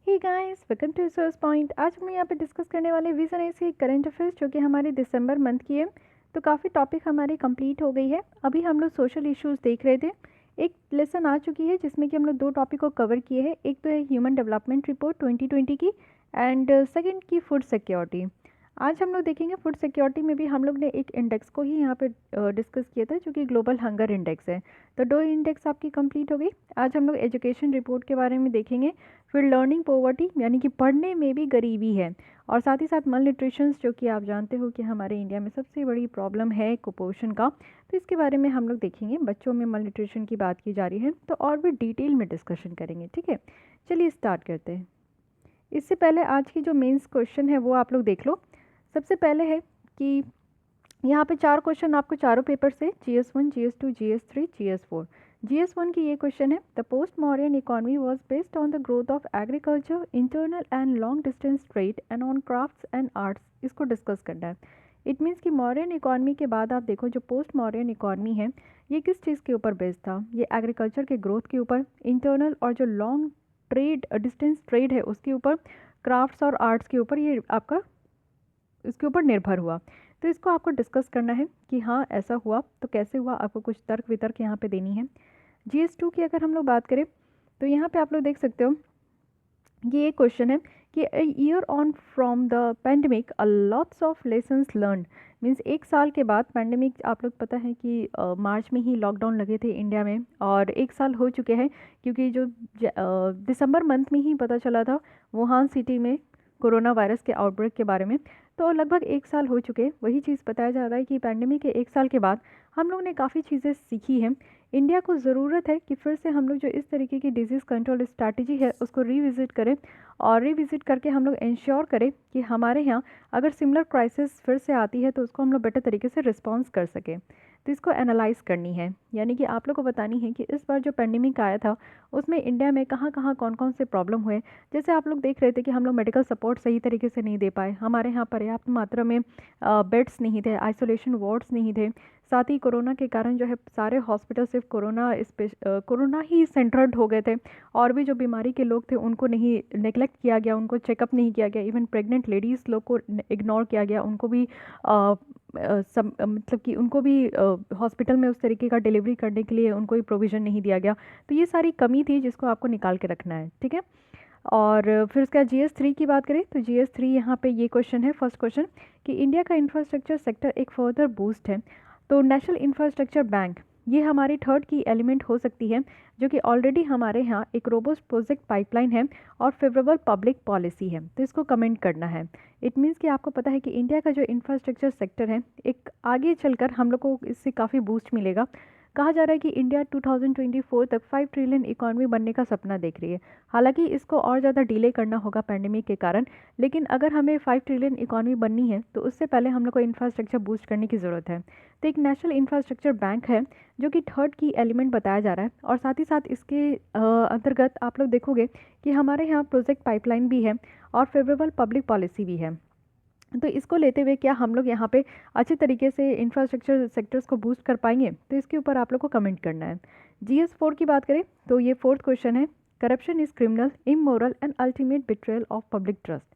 Hey guys, welcome to source point. आज हम यहाँ पे डिस्कस करने वाले विजन ऐसी करंट अफेयर्स जो कि हमारे दिसंबर मंथ की है। तो काफ़ी टॉपिक हमारी कंप्लीट हो गई है। अभी हम लोग सोशल इश्यूज देख रहे थे। एक लेसन आ चुकी है जिसमें कि हम लोग दो टॉपिक को कवर किए हैं। एक तो है ह्यूमन डेवलपमेंट रिपोर्ट 2020 की एंड सेकंड की फूड सिक्योरिटी। आज हम लोग देखेंगे फूड सिक्योरिटी में भी हम लोग ने एक इंडेक्स को ही यहाँ पे डिस्कस किया था जो कि ग्लोबल हंगर इंडेक्स है। तो दो इंडेक्स आपकी कंप्लीट हो गई। आज हम लोग एजुकेशन रिपोर्ट के बारे में देखेंगे। फिर लर्निंग पॉवर्टी यानी कि पढ़ने में भी गरीबी है, और साथ ही साथ मल न्यूट्रिशन जो कि आप जानते हो कि हमारे इंडिया में सबसे बड़ी प्रॉब्लम है कुपोषण का। तो इसके बारे में हम लोग देखेंगे। बच्चों में मल न्यूट्रिशन की बात की जा रही है तो और भी डिटेल में डिस्कशन करेंगे। ठीक है, चलिए स्टार्ट करते हैं। इससे पहले आज की जो मेंस क्वेश्चन है वो आप लोग देख लो। सबसे पहले है कि यहाँ पे चार क्वेश्चन आपको चारों पेपर से GS1, GS2, GS3, GS4। GS1 की ये क्वेश्चन है, the post modern economy was based on the growth of agriculture, internal and long distance trade and on crafts and arts. इसको डिस्कस करना है। इट मीन्स कि modern economy के बाद आप देखो जो पोस्ट मॉडर्न इकोनॉमी है ये किस चीज़ के ऊपर बेस्ड था। ये एग्रीकल्चर के ग्रोथ के ऊपर, इंटरनल और जो लॉन्ग ट्रेड डिस्टेंस ट्रेड है उसके ऊपर, क्राफ्ट्स और आर्ट्स के ऊपर ये आपका इसके ऊपर निर्भर हुआ। तो इसको आपको डिस्कस करना है कि हाँ ऐसा हुआ तो कैसे हुआ। आपको कुछ तर्क वितर्क यहाँ पे देनी है। GS2 की अगर हम लोग बात करें तो यहाँ पे आप लोग देख सकते हो ये एक क्वेश्चन है कि a year on from the pandemic a lots of lessons learn. Means एक साल के बाद पेंडेमिक, आप लोग पता है कि मार्च में ही लॉकडाउन लगे थे इंडिया में और एक साल हो चुके हैं क्योंकि जो दिसंबर मंथ में ही पता चला था वुहान सिटी में कोरोना वायरस के आउटब्रेक के बारे में। तो लगभग एक साल हो चुके। वही चीज़ बताया जा रहा है कि पैंडेमिक के एक साल के बाद हम लोग ने काफ़ी चीज़ें सीखी हैं। इंडिया को ज़रूरत है कि फिर से हम लोग जो इस तरीके की डिजीज़ कंट्रोल स्ट्रैटेजी है उसको रिविज़िट करें, और रिविज़िट करके हम लोग इंश्योर करें कि हमारे यहाँ अगर सिमिलर क्राइसिस फिर से आती है तो उसको हम लोग बेटर तरीके से रिस्पॉन्स कर सकें। तो इसको एनालाइज करनी है, यानी कि आप लोग को बतानी है कि इस बार जो पेंडेमिक आया था उसमें इंडिया में कहाँ कहाँ कौन कौन से प्रॉब्लम हुए। जैसे आप लोग देख रहे थे कि हम लोग मेडिकल सपोर्ट सही तरीके से नहीं दे पाए, हमारे यहाँ पर्याप्त मात्रा में बेड्स नहीं थे, आइसोलेशन वार्ड्स नहीं थे। साथ ही कोरोना के कारण जो है सारे हॉस्पिटल सिर्फ कोरोना ही सेंटर्ड हो गए थे, और भी जो बीमारी के लोग थे उनको नहीं, नेग्लेक्ट किया गया, उनको चेकअप नहीं किया गया। इवन प्रेग्नेंट लेडीज़ लोग को इग्नोर किया गया, उनको भी मतलब कि उनको भी हॉस्पिटल में उस तरीके का डिलीवरी करने के लिए उनको भी प्रोविज़न नहीं दिया गया। तो ये सारी कमी थी जिसको आपको निकाल के रखना है। ठीक है, और फिर उसका GS3 की बात करें तो GS3 यहाँ पे ये क्वेश्चन है, फर्स्ट क्वेश्चन, कि इंडिया का इंफ्रास्ट्रक्चर सेक्टर एक फर्दर बूस्ट है। तो नेशनल इंफ्रास्ट्रक्चर बैंक ये हमारी थर्ड की एलिमेंट हो सकती है, जो कि ऑलरेडी हमारे यहाँ एक रोबोस्ट प्रोजेक्ट पाइपलाइन है और फेवरेबल पब्लिक पॉलिसी है। तो इसको कमेंट करना है। इट मीन्स कि आपको पता है कि इंडिया का जो इंफ्रास्ट्रक्चर सेक्टर है एक आगे चलकर हम लोग को इससे काफ़ी बूस्ट मिलेगा। कहा जा रहा है कि इंडिया 2024 तक 5 ट्रिलियन इकॉनमी बनने का सपना देख रही है। हालांकि इसको और ज़्यादा डिले करना होगा पैंडेमिक के कारण, लेकिन अगर हमें 5 ट्रिलियन इकॉनमी बननी है तो उससे पहले हम लोग को इंफ्रास्ट्रक्चर बूस्ट करने की ज़रूरत है। तो एक नेशनल इंफ्रास्ट्रक्चर बैंक है जो कि थर्ड की एलिमेंट बताया जा रहा है, और साथ ही साथ इसके अंतर्गत आप लोग देखोगे कि हमारे यहाँ प्रोजेक्ट पाइपलाइन भी है और फेवरेबल पब्लिक पॉलिसी भी है। तो इसको लेते हुए क्या हम लोग यहाँ पे अच्छे तरीके से इंफ्रास्ट्रक्चर सेक्टर्स को बूस्ट कर पाएंगे, तो इसके ऊपर आप लोग को कमेंट करना है। GS4 की बात करें तो ये फोर्थ क्वेश्चन है, corruption is criminal, immoral and ultimate betrayal of public trust.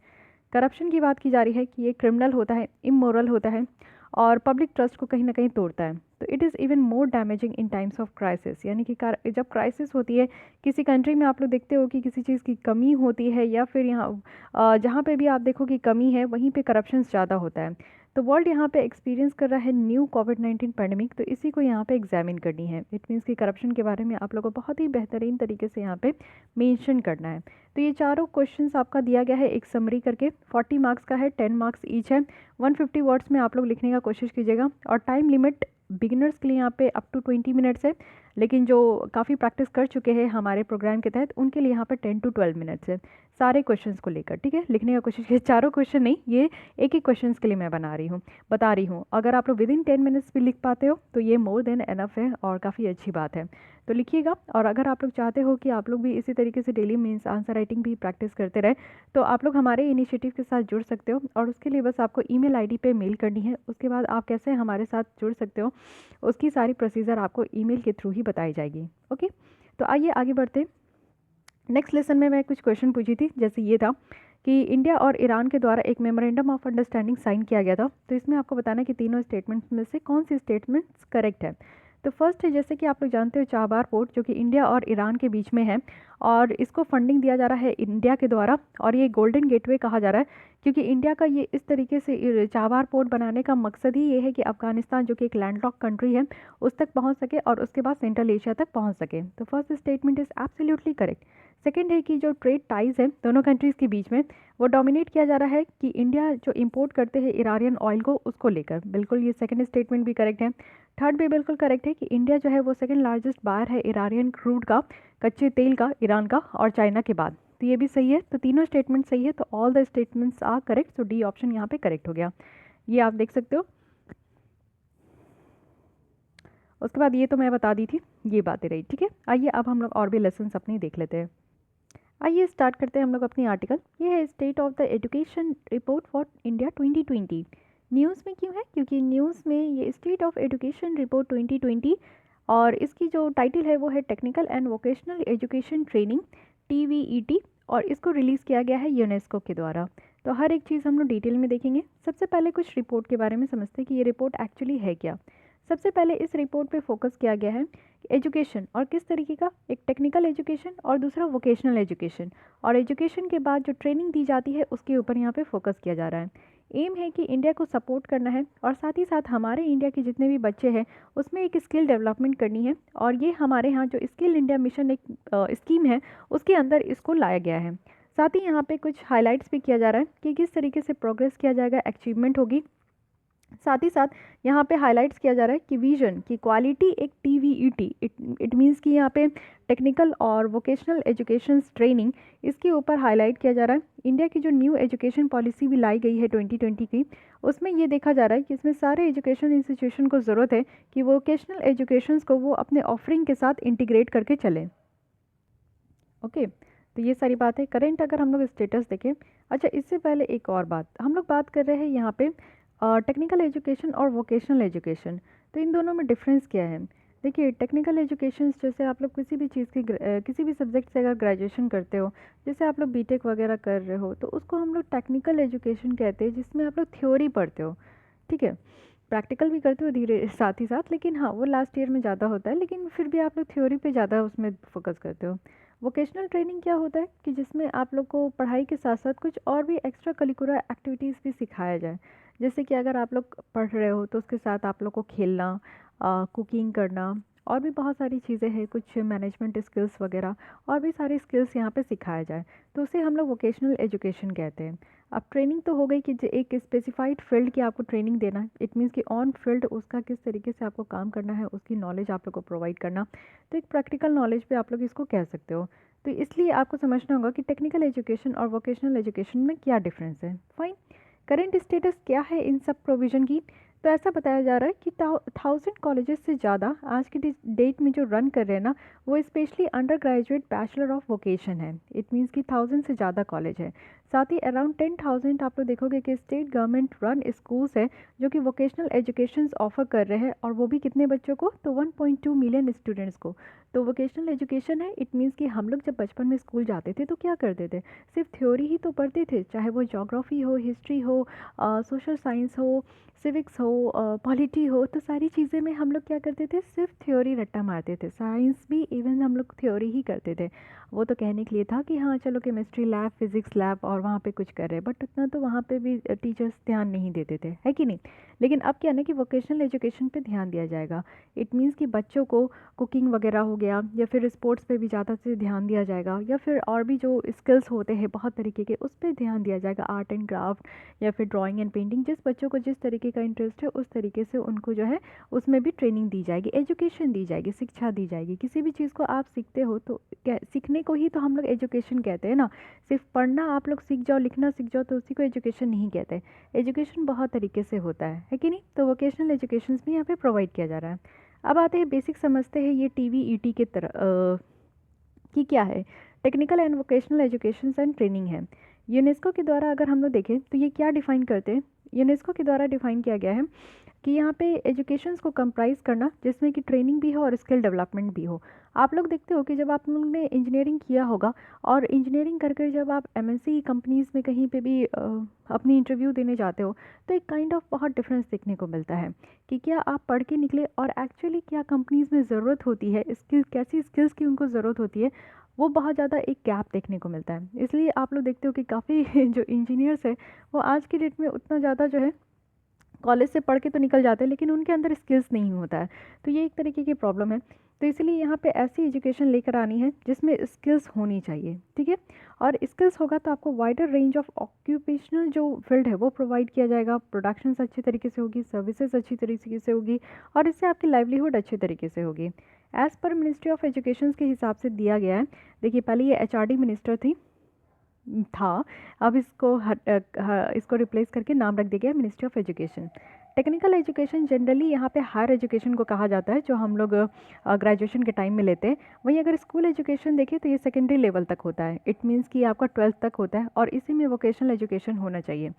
Corruption की बात की जा रही है कि ये क्रिमिनल होता है, इमोरल होता है और पब्लिक ट्रस्ट को कहीं ना कहीं तोड़ता है। तो it is even more damaging in times of crisis, यानी कि जब क्राइसिस होती है किसी कंट्री में, आप लोग देखते हो कि किसी चीज़ की कमी होती है या फिर यहाँ जहाँ पे भी आप देखो कि कमी है वहीं पे करप्शन ज़्यादा होता है। तो वर्ल्ड यहाँ पे एक्सपीरियंस कर रहा है न्यू कोविड-19 पैंडेमिक, तो इसी को यहाँ पे एग्जामिन करनी है। इट मीन्स कि करप्शन के बारे में आप लोगों को बहुत ही बेहतरीन तरीके से यहाँ पे मेंशन करना है। तो ये चारों क्वेश्चंस आपका दिया गया है एक समरी करके, 40 मार्क्स का है, 10 मार्क्स ईच है। 150 वर्ड्स में आप लोग लिखने का कोशिश कीजिएगा, और टाइम लिमिट बिगिनर्स के लिए यहाँ पे अप टू 20 मिनट्स है, लेकिन जो काफ़ी प्रैक्टिस कर चुके हैं हमारे प्रोग्राम के तहत उनके लिए यहाँ पे 10 to 12 मिनट्स है सारे क्वेश्चंस को लेकर। ठीक है, लिखने का कोशिश कीजिए। चारों क्वेश्चन नहीं, ये एक एक क्वेश्चंस के लिए मैं बता रही हूँ। अगर आप लोग विद इन 10 मिनट्स भी लिख पाते हो तो ये मोर देन एनफ है और काफ़ी अच्छी बात है। तो लिखिएगा, और अगर आप लोग चाहते हो कि आप लोग भी इसी तरीके से डेली मीन्स आंसर राइटिंग भी प्रैक्टिस करते रहे तो आप लोग हमारे इनिशिएटिव के साथ जुड़ सकते हो, और उसके लिए बस आपको ईमेल आईडी पे मेल करनी है। उसके बाद आप कैसे हमारे साथ जुड़ सकते हो उसकी सारी प्रोसीजर आपको ईमेल के थ्रू ही बताई जाएगी। ओके, तो आइए आगे बढ़ते। नेक्स्ट लेसन में मैं कुछ क्वेश्चन पूछी थी, जैसे ये था कि इंडिया और ईरान के द्वारा एक मेमोरेंडम ऑफ अंडरस्टैंडिंग साइन किया गया था। तो इसमें आपको बताना है कि तीनों स्टेटमेंट्स में से कौन सी स्टेटमेंट्स करेक्ट है। तो फर्स्ट है, जैसे कि आप लोग जानते हो, चाबार पोर्ट जो कि इंडिया और ईरान के बीच में है, और इसको फंडिंग दिया जा रहा है इंडिया के द्वारा, और ये गोल्डन गेटवे कहा जा रहा है क्योंकि इंडिया का ये इस तरीके से चाबार पोर्ट बनाने का मकसद ही ये है कि अफगानिस्तान जो कि एक लैंडलॉक कंट्री है उस तक पहुंच सके और उसके बाद सेंट्रल एशिया तक पहुंच सके। तो first statement is absolutely correct. Second है कि जो ट्रेड टाइज़ है दोनों कंट्रीज़ के बीच में, वो डोमिनेट किया जा रहा है कि इंडिया जो इंपोर्ट करते हैं ईरानियन ऑयल को उसको लेकर, बिल्कुल ये सेकंड स्टेटमेंट भी करेक्ट है। थर्ड भी बिल्कुल करेक्ट है कि इंडिया जो है वो सेकंड लार्जेस्ट बायर है ईरानियन क्रूड का, कच्चे तेल का, ईरान का और चाइना के बाद। तो ये भी सही है। तो तीनों स्टेटमेंट सही है, तो all the statements are correct. So D option यहाँ पे करेक्ट हो गया, ये आप देख सकते हो। उसके बाद ये तो मैं बता दी थी, ये बातें रही, ठीक है। आइए अब हम लोग और भी लेसन अपनी देख लेते हैं। आइए स्टार्ट करते हैं हम लोग अपनी आर्टिकल। ये है state of the education report for India 2020। News में क्यों है? क्योंकि न्यूज़ में ये स्टेट ऑफ एजुकेशन रिपोर्ट 2020 और इसकी जो टाइटल है वो है technical and vocational education training, TVET, और इसको रिलीज़ किया गया है यूनेस्को के द्वारा। तो हर एक चीज़ हम लोग डिटेल में देखेंगे। सबसे पहले कुछ रिपोर्ट के बारे में समझते हैं कि ये रिपोर्ट एक्चुअली है क्या। सबसे पहले इस रिपोर्ट पे फोकस किया गया है एजुकेशन, और किस तरीके का, एक टेक्निकल एजुकेशन और दूसरा वोकेशनल एजुकेशन, और एजुकेशन के बाद जो ट्रेनिंग दी जाती है उसके ऊपर यहाँ पे फोकस किया जा रहा है। एम है कि इंडिया को सपोर्ट करना है और साथ ही साथ हमारे इंडिया के जितने भी बच्चे हैं उसमें एक स्किल डेवलपमेंट करनी है, और ये हमारे यहाँ जो स्किल इंडिया मिशन एक स्कीम है उसके अंदर इसको लाया गया है। साथ ही यहाँ पे कुछ हाइलाइट्स भी किया जा रहा है कि किस तरीके से प्रोग्रेस किया जाएगा, अचीवमेंट होगी। साथ ही साथ यहाँ पे हाइलाइट्स किया जा रहा है कि विजन की क्वालिटी एक TVET, इट मीन्स कि यहाँ पे टेक्निकल और वोकेशनल एजुकेशन ट्रेनिंग, इसके ऊपर हाईलाइट किया जा रहा है। इंडिया की जो न्यू एजुकेशन पॉलिसी भी लाई गई है 2020 की, उसमें ये देखा जा रहा है कि इसमें सारे एजुकेशन इंस्टीट्यूशन को ज़रूरत है कि वोकेशनल एजुकेशन को वो अपने ऑफरिंग के साथ इंटीग्रेट करके चलें। ओके, तो ये सारी बात है। करेंट अगर हम लोग स्टेटस देखें, अच्छा इससे पहले एक और बात, हम लोग बात कर रहे हैं यहाँ पे टेक्निकल एजुकेशन और वोकेशनल एजुकेशन। तो इन दोनों में डिफरेंस क्या है? देखिए, टेक्निकल एजुकेशन जैसे आप लोग किसी भी चीज़ की किसी भी सब्जेक्ट से अगर ग्रेजुएशन करते हो, जैसे आप लोग बीटेक वगैरह कर रहे हो, तो उसको हम लोग टेक्निकल एजुकेशन कहते हैं, जिसमें आप लोग थ्योरी पढ़ते हो, ठीक है। प्रैक्टिकल भी करते हो धीरे साथ ही साथ, लेकिन हाँ वो लास्ट ईयर में ज़्यादा होता है, लेकिन फिर भी आप लोग थ्योरी पे ज़्यादा उसमें फोकस करते हो। वोकेशनल ट्रेनिंग क्या होता है कि जिसमें आप लोग को पढ़ाई के साथ साथ कुछ और भी एक्स्ट्रा करिकुलर एक्टिविटीज़ भी सिखाया जाए। जैसे कि अगर आप लोग पढ़ रहे हो तो उसके साथ आप लोग को खेलना, कुकिंग करना, और भी बहुत सारी चीज़ें हैं, कुछ मैनेजमेंट स्किल्स वगैरह, और भी सारी स्किल्स यहाँ पे सिखाया जाए, तो उसे हम लोग वोकेशनल एजुकेशन कहते हैं। अब ट्रेनिंग तो हो गई कि एक स्पेसिफाइड फील्ड की आपको ट्रेनिंग देना, इट मीन्स कि ऑन फील्ड उसका किस तरीके से आपको काम करना है, उसकी नॉलेज आप लोग को प्रोवाइड करना। तो एक प्रैक्टिकल नॉलेज पे आप लोग इसको कह सकते हो। तो इसलिए आपको समझना होगा कि टेक्निकल एजुकेशन और वोकेशनल एजुकेशन में क्या डिफरेंस है। फाइन, करंट स्टेटस क्या है इन सब प्रोविज़न की? तो ऐसा बताया जा रहा है कि 1000 कॉलेजेस से ज़्यादा आज की डेट में जो रन कर रहे हैं ना, वो specially under graduate bachelor of vocation है। इट मीन्स कि 1000 से ज़्यादा कॉलेज है। साथ ही अराउंड 10,000 आप लोग देखोगे कि स्टेट गवर्नमेंट रन स्कूल्स है जो कि वोकेशनल एजुकेशन ऑफर कर रहे हैं, और वो भी कितने बच्चों को? तो 1.2 मिलियन स्टूडेंट्स को। तो वोकेशनल एजुकेशन है, इट मीन्स कि हम लोग जब बचपन में स्कूल जाते थे तो क्या करते थे? सिर्फ थ्योरी ही तो पढ़ते थे, चाहे वो ज्योग्राफी हो, हिस्ट्री हो, सोशल साइंस हो, सिविक्स हो, पॉलिटी हो, तो सारी चीज़ें में हम लोग क्या करते थे? सिर्फ थ्योरी रट्टा मारते थे। साइंस भी इवन हम लोग थ्योरी ही करते थे। वो तो कहने के लिए था कि हाँ चलो केमिस्ट्री लैब, फिजिक्स लैब, और वहाँ पे कुछ कर रहे हैं, बट उतना तो वहाँ पे भी टीचर्स ध्यान नहीं देते थे, है कि नहीं। लेकिन अब क्या है ना कि वोकेशनल एजुकेशन पे ध्यान दिया जाएगा। इट मीन्स कि बच्चों को कुकिंग वगैरह हो गया, या फिर स्पोर्ट्स पे भी ज़्यादा से ध्यान दिया जाएगा, या फिर और भी जो स्किल्स होते हैं बहुत तरीके के, उस पर ध्यान दिया जाएगा। आर्ट एंड क्राफ्ट या फिर ड्राइंग एंड पेंटिंग, जिस बच्चों को जिस तरीके का इंटरेस्ट है उस तरीके से उनको जो है उसमें भी ट्रेनिंग दी जाएगी, एजुकेशन दी जाएगी, शिक्षा दी जाएगी। किसी भी चीज़ को आप सीखते हो तो सीखने को ही तो हम लोग एजुकेशन कहते हैं ना। सिर्फ पढ़ना आप लोग सीख जाओ, लिखना सीख जाओ, तो उसी को एजुकेशन नहीं कहते। एजुकेशन बहुत तरीके से होता है कि नहीं। तो वोकेशनल एजुकेशन भी यहाँ पे प्रोवाइड किया जा रहा है। अब आते हैं बेसिक समझते हैं ये TVET के तरह कि क्या है। Technical and vocational education and training है। यूनेस्को के द्वारा अगर हम लोग देखें तो ये क्या डिफ़ाइन करते हैं? यूनेस्को के द्वारा डिफ़ाइन किया गया है कि यहाँ पे एजुकेशंस को कंप्राइज करना जिसमें कि ट्रेनिंग भी हो और स्किल डेवलपमेंट भी हो। आप लोग देखते हो कि जब आप लोगों ने इंजीनियरिंग किया होगा और इंजीनियरिंग कर कर जब आप एमएनसी कंपनीज़ में कहीं पे भी अपनी इंटरव्यू देने जाते हो, तो एक काइंड ऑफ बहुत डिफरेंस देखने को मिलता है कि क्या आप पढ़ के निकले और एक्चुअली क्या कंपनीज़ में ज़रूरत होती है, स्किल कैसी स्किल्स की उनको ज़रूरत होती है, वो बहुत ज़्यादा एक गैप देखने को मिलता है। इसलिए आप लोग देखते हो कि काफ़ी जो इंजीनियर्स है वो आज की डेट में उतना ज़्यादा जो है कॉलेज से पढ़ के तो निकल जाते हैं लेकिन उनके अंदर स्किल्स नहीं होता है। तो ये एक तरीके की प्रॉब्लम है। तो इसलिए यहाँ पे ऐसी एजुकेशन लेकर आनी है जिसमें स्किल्स होनी चाहिए, ठीक है। और स्किल्स होगा तो आपको वाइडर रेंज ऑफ ऑक्यूपेशनल जो फील्ड है वो प्रोवाइड किया जाएगा, प्रोडक्शन अच्छे तरीके से होगी, सर्विसेज अच्छी तरीके से होगी और इससे आपकी लाइवलीहुड अच्छे तरीके से होगी। As per ministry of education के हिसाब से दिया गया है। देखिए पहले ये एचआरडी मिनिस्टर था, अब इसको रिप्लेस करके नाम रख दिया गया ministry of education. Technical education generally यहाँ पे हायर एजुकेशन को कहा जाता है जो हम लोग ग्रेजुएशन के टाइम में लेते हैं। वहीं अगर स्कूल एजुकेशन देखें तो ये सेकेंडरी लेवल तक होता है, इट मीन्स कि आपका 12th तक होता है और इसी में वोकेशनल एजुकेशन होना चाहिए।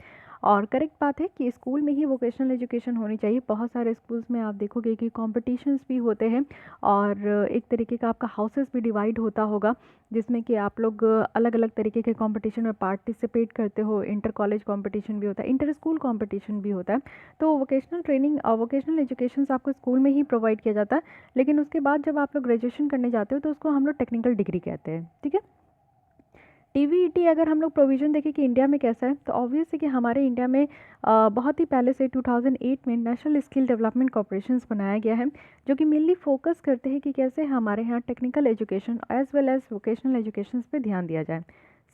और करेक्ट बात है कि स्कूल में ही वोकेशनल एजुकेशन होनी चाहिए। बहुत सारे स्कूल्स में आप देखोगे कि कॉम्पिटिशन्स भी होते हैं और एक तरीके का आपका हाउसेस भी डिवाइड होता होगा जिसमें कि आप लोग अलग अलग तरीके के कंपटीशन में पार्टिसिपेट करते हो। इंटर कॉलेज कंपटीशन भी होता है, इंटर स्कूल कंपटीशन भी होता है। तो वोकेशनल ट्रेनिंग और वोकेशनल एजुकेशन आपको स्कूल में ही प्रोवाइड किया जाता है, लेकिन उसके बाद जब आप लोग ग्रेजुएशन करने जाते हो तो उसको हम लोग टेक्निकल डिग्री कहते हैं, ठीक है। टीवीईटी अगर हम लोग प्रोविज़न देखें कि इंडिया में कैसा है, तो ऑब्वियस है कि हमारे इंडिया में बहुत ही पहले से 2008 में नेशनल स्किल डेवलपमेंट कॉर्पोरेशंस बनाया गया है जो कि मेनली फोकस करते हैं कि कैसे हमारे यहाँ technical education as well as vocational education पे ध्यान दिया जाए।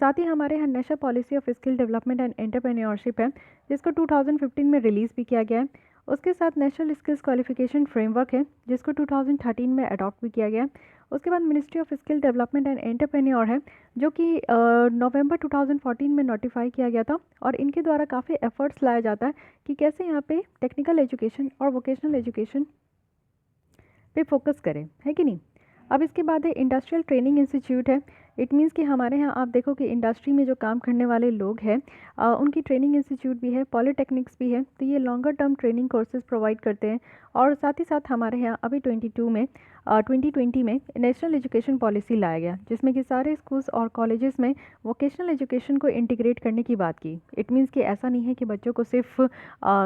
साथ ही हमारे यहाँ national policy of skill development and entrepreneurship है जिसको 2015 में रिलीज़ भी किया गया है। उसके साथ नेशनल स्किल्स क्वालिफिकेशन फ्रेमवर्क है जिसको 2013 में अडॉप्ट भी किया गया है। उसके बाद ministry of skill development and entrepreneur है जो कि नवंबर 2014 में नोटिफाई किया गया था और इनके द्वारा काफ़ी एफर्ट्स लाया जाता है कि कैसे यहाँ पे टेक्निकल एजुकेशन और वोकेशनल एजुकेशन पे फोकस करें, है कि नहीं। अब इसके बाद है इंडस्ट्रियल ट्रेनिंग इंस्टीट्यूट है। इट मीन्स कि हमारे यहाँ आप देखो कि इंडस्ट्री में जो काम करने वाले लोग हैं उनकी ट्रेनिंग इंस्टीट्यूट भी है, पॉलिटेक्निक्स भी है। तो ये longer term training courses provide करते हैं और साथ ही साथ हमारे यहाँ अभी 2020 में नेशनल एजुकेशन पॉलिसी लाया गया जिसमें कि सारे स्कूल्स और कॉलेजेस में वोकेशनल एजुकेशन को इंटीग्रेट करने की बात की। इट मीन्स कि ऐसा नहीं है कि बच्चों को सिर्फ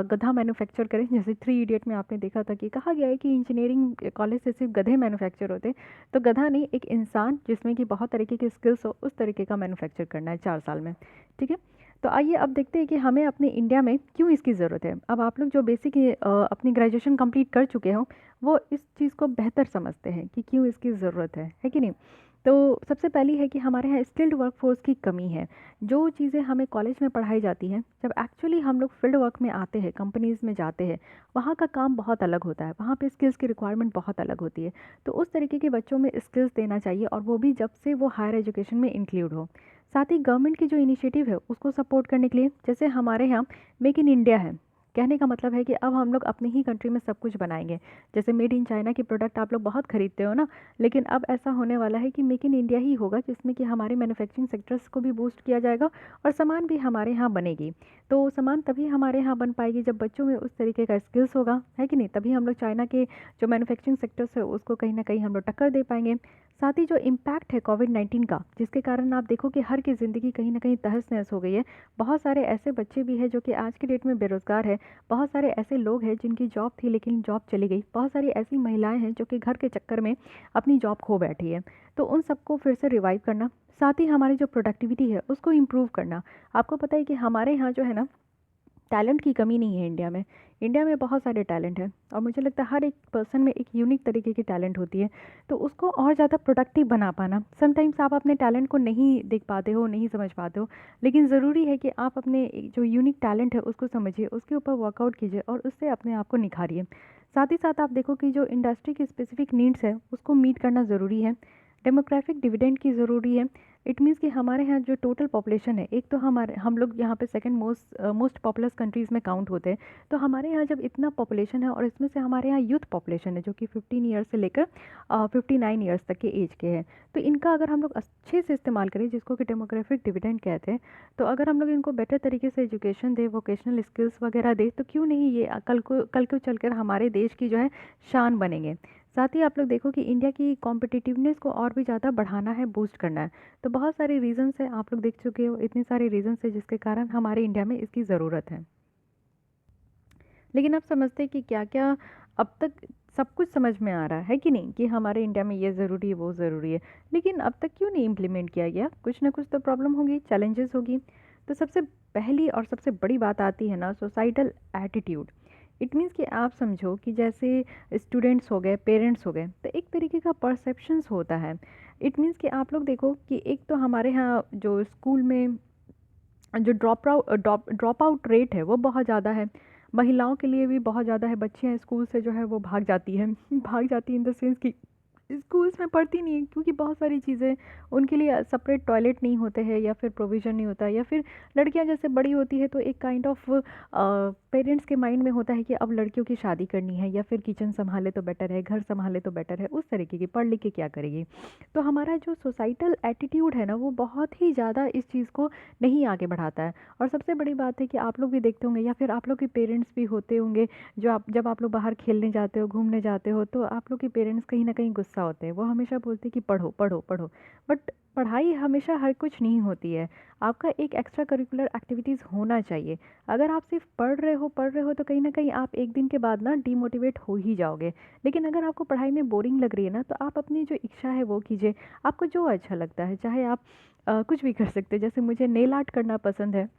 गधा मैन्युफैक्चर करें, जैसे 3 इडियट में आपने देखा था कि कहा गया है कि इंजीनियरिंग कॉलेज से सिर्फ गधे मैन्युफैक्चर होते। तो गधा नहीं, एक इंसान जिसमें कि बहुत तरीके की स्किल्स हो उस तरीके का मैन्युफैक्चर करना है 4 साल में, ठीक है। तो आइए अब देखते हैं कि हमें अपने इंडिया में क्यों इसकी ज़रूरत है। अब आप लोग जो बेसिक अपनी ग्रेजुएशन कंप्लीट कर चुके हो वो इस चीज़ को बेहतर समझते हैं कि क्यों इसकी ज़रूरत है कि नहीं। तो सबसे पहली है कि हमारे यहाँ स्किल्ड वर्कफोर्स की कमी है। जो चीज़ें हमें कॉलेज में पढ़ाई जाती हैं, जब एक्चुअली हम लोग फील्ड वर्क में आते हैं, कंपनीज़ में जाते हैं, वहाँ का काम बहुत अलग होता है, वहाँ पे स्किल्स की रिक्वायरमेंट बहुत अलग होती है। तो उस तरीके के बच्चों में स्किल्स देना चाहिए और वो भी जब से वो हायर एजुकेशन में इंक्लूड हो। साथ ही गवर्नमेंट की जो इनिशिएटिव है उसको सपोर्ट करने के लिए, जैसे हमारे यहाँ मेक इन इंडिया है, कहने का मतलब है कि अब हम लोग अपनी ही कंट्री में सब कुछ बनाएंगे। जैसे मेड इन चाइना की प्रोडक्ट आप लोग बहुत खरीदते हो ना, लेकिन अब ऐसा होने वाला है कि मेक इन इंडिया ही होगा जिसमें कि हमारे मैन्युफैक्चरिंग सेक्टर्स को भी बूस्ट किया जाएगा और सामान भी हमारे यहाँ बनेगी। तो सामान तभी हमारे यहाँ बन पाएगी जब बच्चों में उस तरीके का स्किल्स होगा, है कि नहीं। तभी हम लोग चाइना के जो मैन्युफैक्चरिंग सेक्टर्स है उसको कहीं ना कहीं हम लोग टक्कर दे पाएंगे। साथ ही जो इम्पैक्ट है कोविड-19 का, जिसके कारण आप देखो कि हर की ज़िंदगी कहीं ना कहीं तहस नहस हो गई है। बहुत सारे ऐसे बच्चे भी हैं जो कि आज की डेट में बेरोज़गार है। बहुत सारे ऐसे लोग हैं जिनकी जॉब थी लेकिन जॉब चली गई। बहुत सारी ऐसी महिलाएं हैं जो कि घर के चक्कर में अपनी जॉब खो बैठी है। तो उन सबको फिर से रिवाइव करना, साथ ही हमारी जो प्रोडक्टिविटी है उसको इम्प्रूव करना। आपको पता है कि हमारे यहाँ जो है ना, टैलेंट की कमी नहीं है इंडिया में। इंडिया में बहुत सारे टैलेंट हैं और मुझे लगता है हर एक पर्सन में एक यूनिक तरीके की टैलेंट होती है। तो उसको और ज़्यादा प्रोडक्टिव बना पाना, समटाइम्स आप अपने टैलेंट को नहीं देख पाते हो, नहीं समझ पाते हो, लेकिन ज़रूरी है कि आप अपने जो यूनिक टैलेंट है उसको समझिए, उसके ऊपर वर्कआउट कीजिए और उससे अपने आप को निखारिए। साथ ही साथ आप देखो कि जो इंडस्ट्री की स्पेसिफिक नीड्स है उसको मीट करना ज़रूरी है। डेमोग्राफिक डिविडेंड की ज़रूरी है। इट मीन्स कि हमारे यहाँ जो टोटल पॉपुलेशन है, एक तो हम लोग यहाँ पे सेकंड मोस्ट पॉपुलस कंट्रीज़ में काउंट होते हैं। तो हमारे यहाँ जब इतना पॉपुलेशन है और इसमें से हमारे यहाँ यूथ पॉपुलेशन है जो कि 15 ईयर्स से लेकर 59 ईयर्स तक के एज के हैं। तो इनका अगर हम लोग अच्छे से इस्तेमाल करें, जिसको कि डेमोग्राफिक डिविडेंड कहते हैं, तो अगर हम लोग इनको बेटर तरीके से एजुकेशन दें, वोकेशनल स्किल्स वगैरह दें, तो क्यों नहीं ये कल को चलकर हमारे देश की जो है शान बनेंगे। साथ ही आप लोग देखो कि इंडिया की कॉम्पिटिटिवनेस को और भी ज़्यादा बढ़ाना है, बूस्ट करना है। तो बहुत सारे रीजंस हैं, आप लोग देख चुके हो, इतने सारे रीजंस हैं जिसके कारण हमारे इंडिया में इसकी ज़रूरत है। लेकिन आप समझते हैं कि क्या क्या अब तक सब कुछ समझ में आ रहा है कि नहीं, कि हमारे इंडिया में ये ज़रूरी है, वो ज़रूरी है, लेकिन अब तक क्यों नहीं इम्प्लीमेंट किया गया? कुछ ना कुछ तो प्रॉब्लम होगी, चैलेंजेस होगी। तो सबसे पहली और सबसे बड़ी बात आती है ना, सोसाइटल एटीट्यूड। इट मीन्स कि आप समझो कि जैसे स्टूडेंट्स हो गए, पेरेंट्स हो गए, तो एक तरीके का परसेप्शंस होता है। इट मीन्स कि आप लोग देखो कि एक तो हमारे यहाँ जो स्कूल में जो ड्रॉप आउट रेट है वो बहुत ज़्यादा है। महिलाओं के लिए भी बहुत ज़्यादा है। बच्चियाँ स्कूल से जो है वो भाग जाती हैं भाग जाती हैं इन द सेंस कि स्कूल्स में पढ़ती नहीं है, क्योंकि बहुत सारी चीज़ें उनके लिए सेपरेट टॉयलेट नहीं होते हैं, या फिर प्रोविज़न नहीं होता है, या फिर लड़कियां जैसे बड़ी होती है तो एक काइंड ऑफ पेरेंट्स के माइंड में होता है कि अब लड़कियों की शादी करनी है, या फिर किचन संभाले तो बेटर है, घर संभाले तो बेटर है, उस तरीके की, पढ़ लिख के क्या करेगी। तो हमारा जो सोसाइटल एटीट्यूड है ना, वो बहुत ही ज़्यादा इस चीज़ को नहीं आगे बढ़ाता है। और सबसे बड़ी बात है कि आप लोग भी देखते होंगे, या फिर आप लोग के पेरेंट्स भी होते होंगे, जब आप लोग बाहर खेलने जाते हो, घूमने जाते हो, तो आप लोग के पेरेंट्स कहीं ना कहीं गुस्सा होते हैं। वो हमेशा बोलते हैं कि पढ़ो पढ़ो पढ़ो। बट पढ़ाई हमेशा हर कुछ नहीं होती है। आपका एक एक्स्ट्रा करिकुलर एक्टिविटीज़ होना चाहिए। अगर आप सिर्फ पढ़ रहे हो तो कहीं ना कहीं आप एक दिन के बाद ना डीमोटिवेट हो ही जाओगे। लेकिन अगर आपको पढ़ाई में बोरिंग लग रही है ना, तो आप अपनी जो इच्छा है वो कीजिए। आपको जो अच्छा लगता है, चाहे आप कुछ भी कर सकते हैं। जैसे मुझे नेल आर्ट करना पसंद है,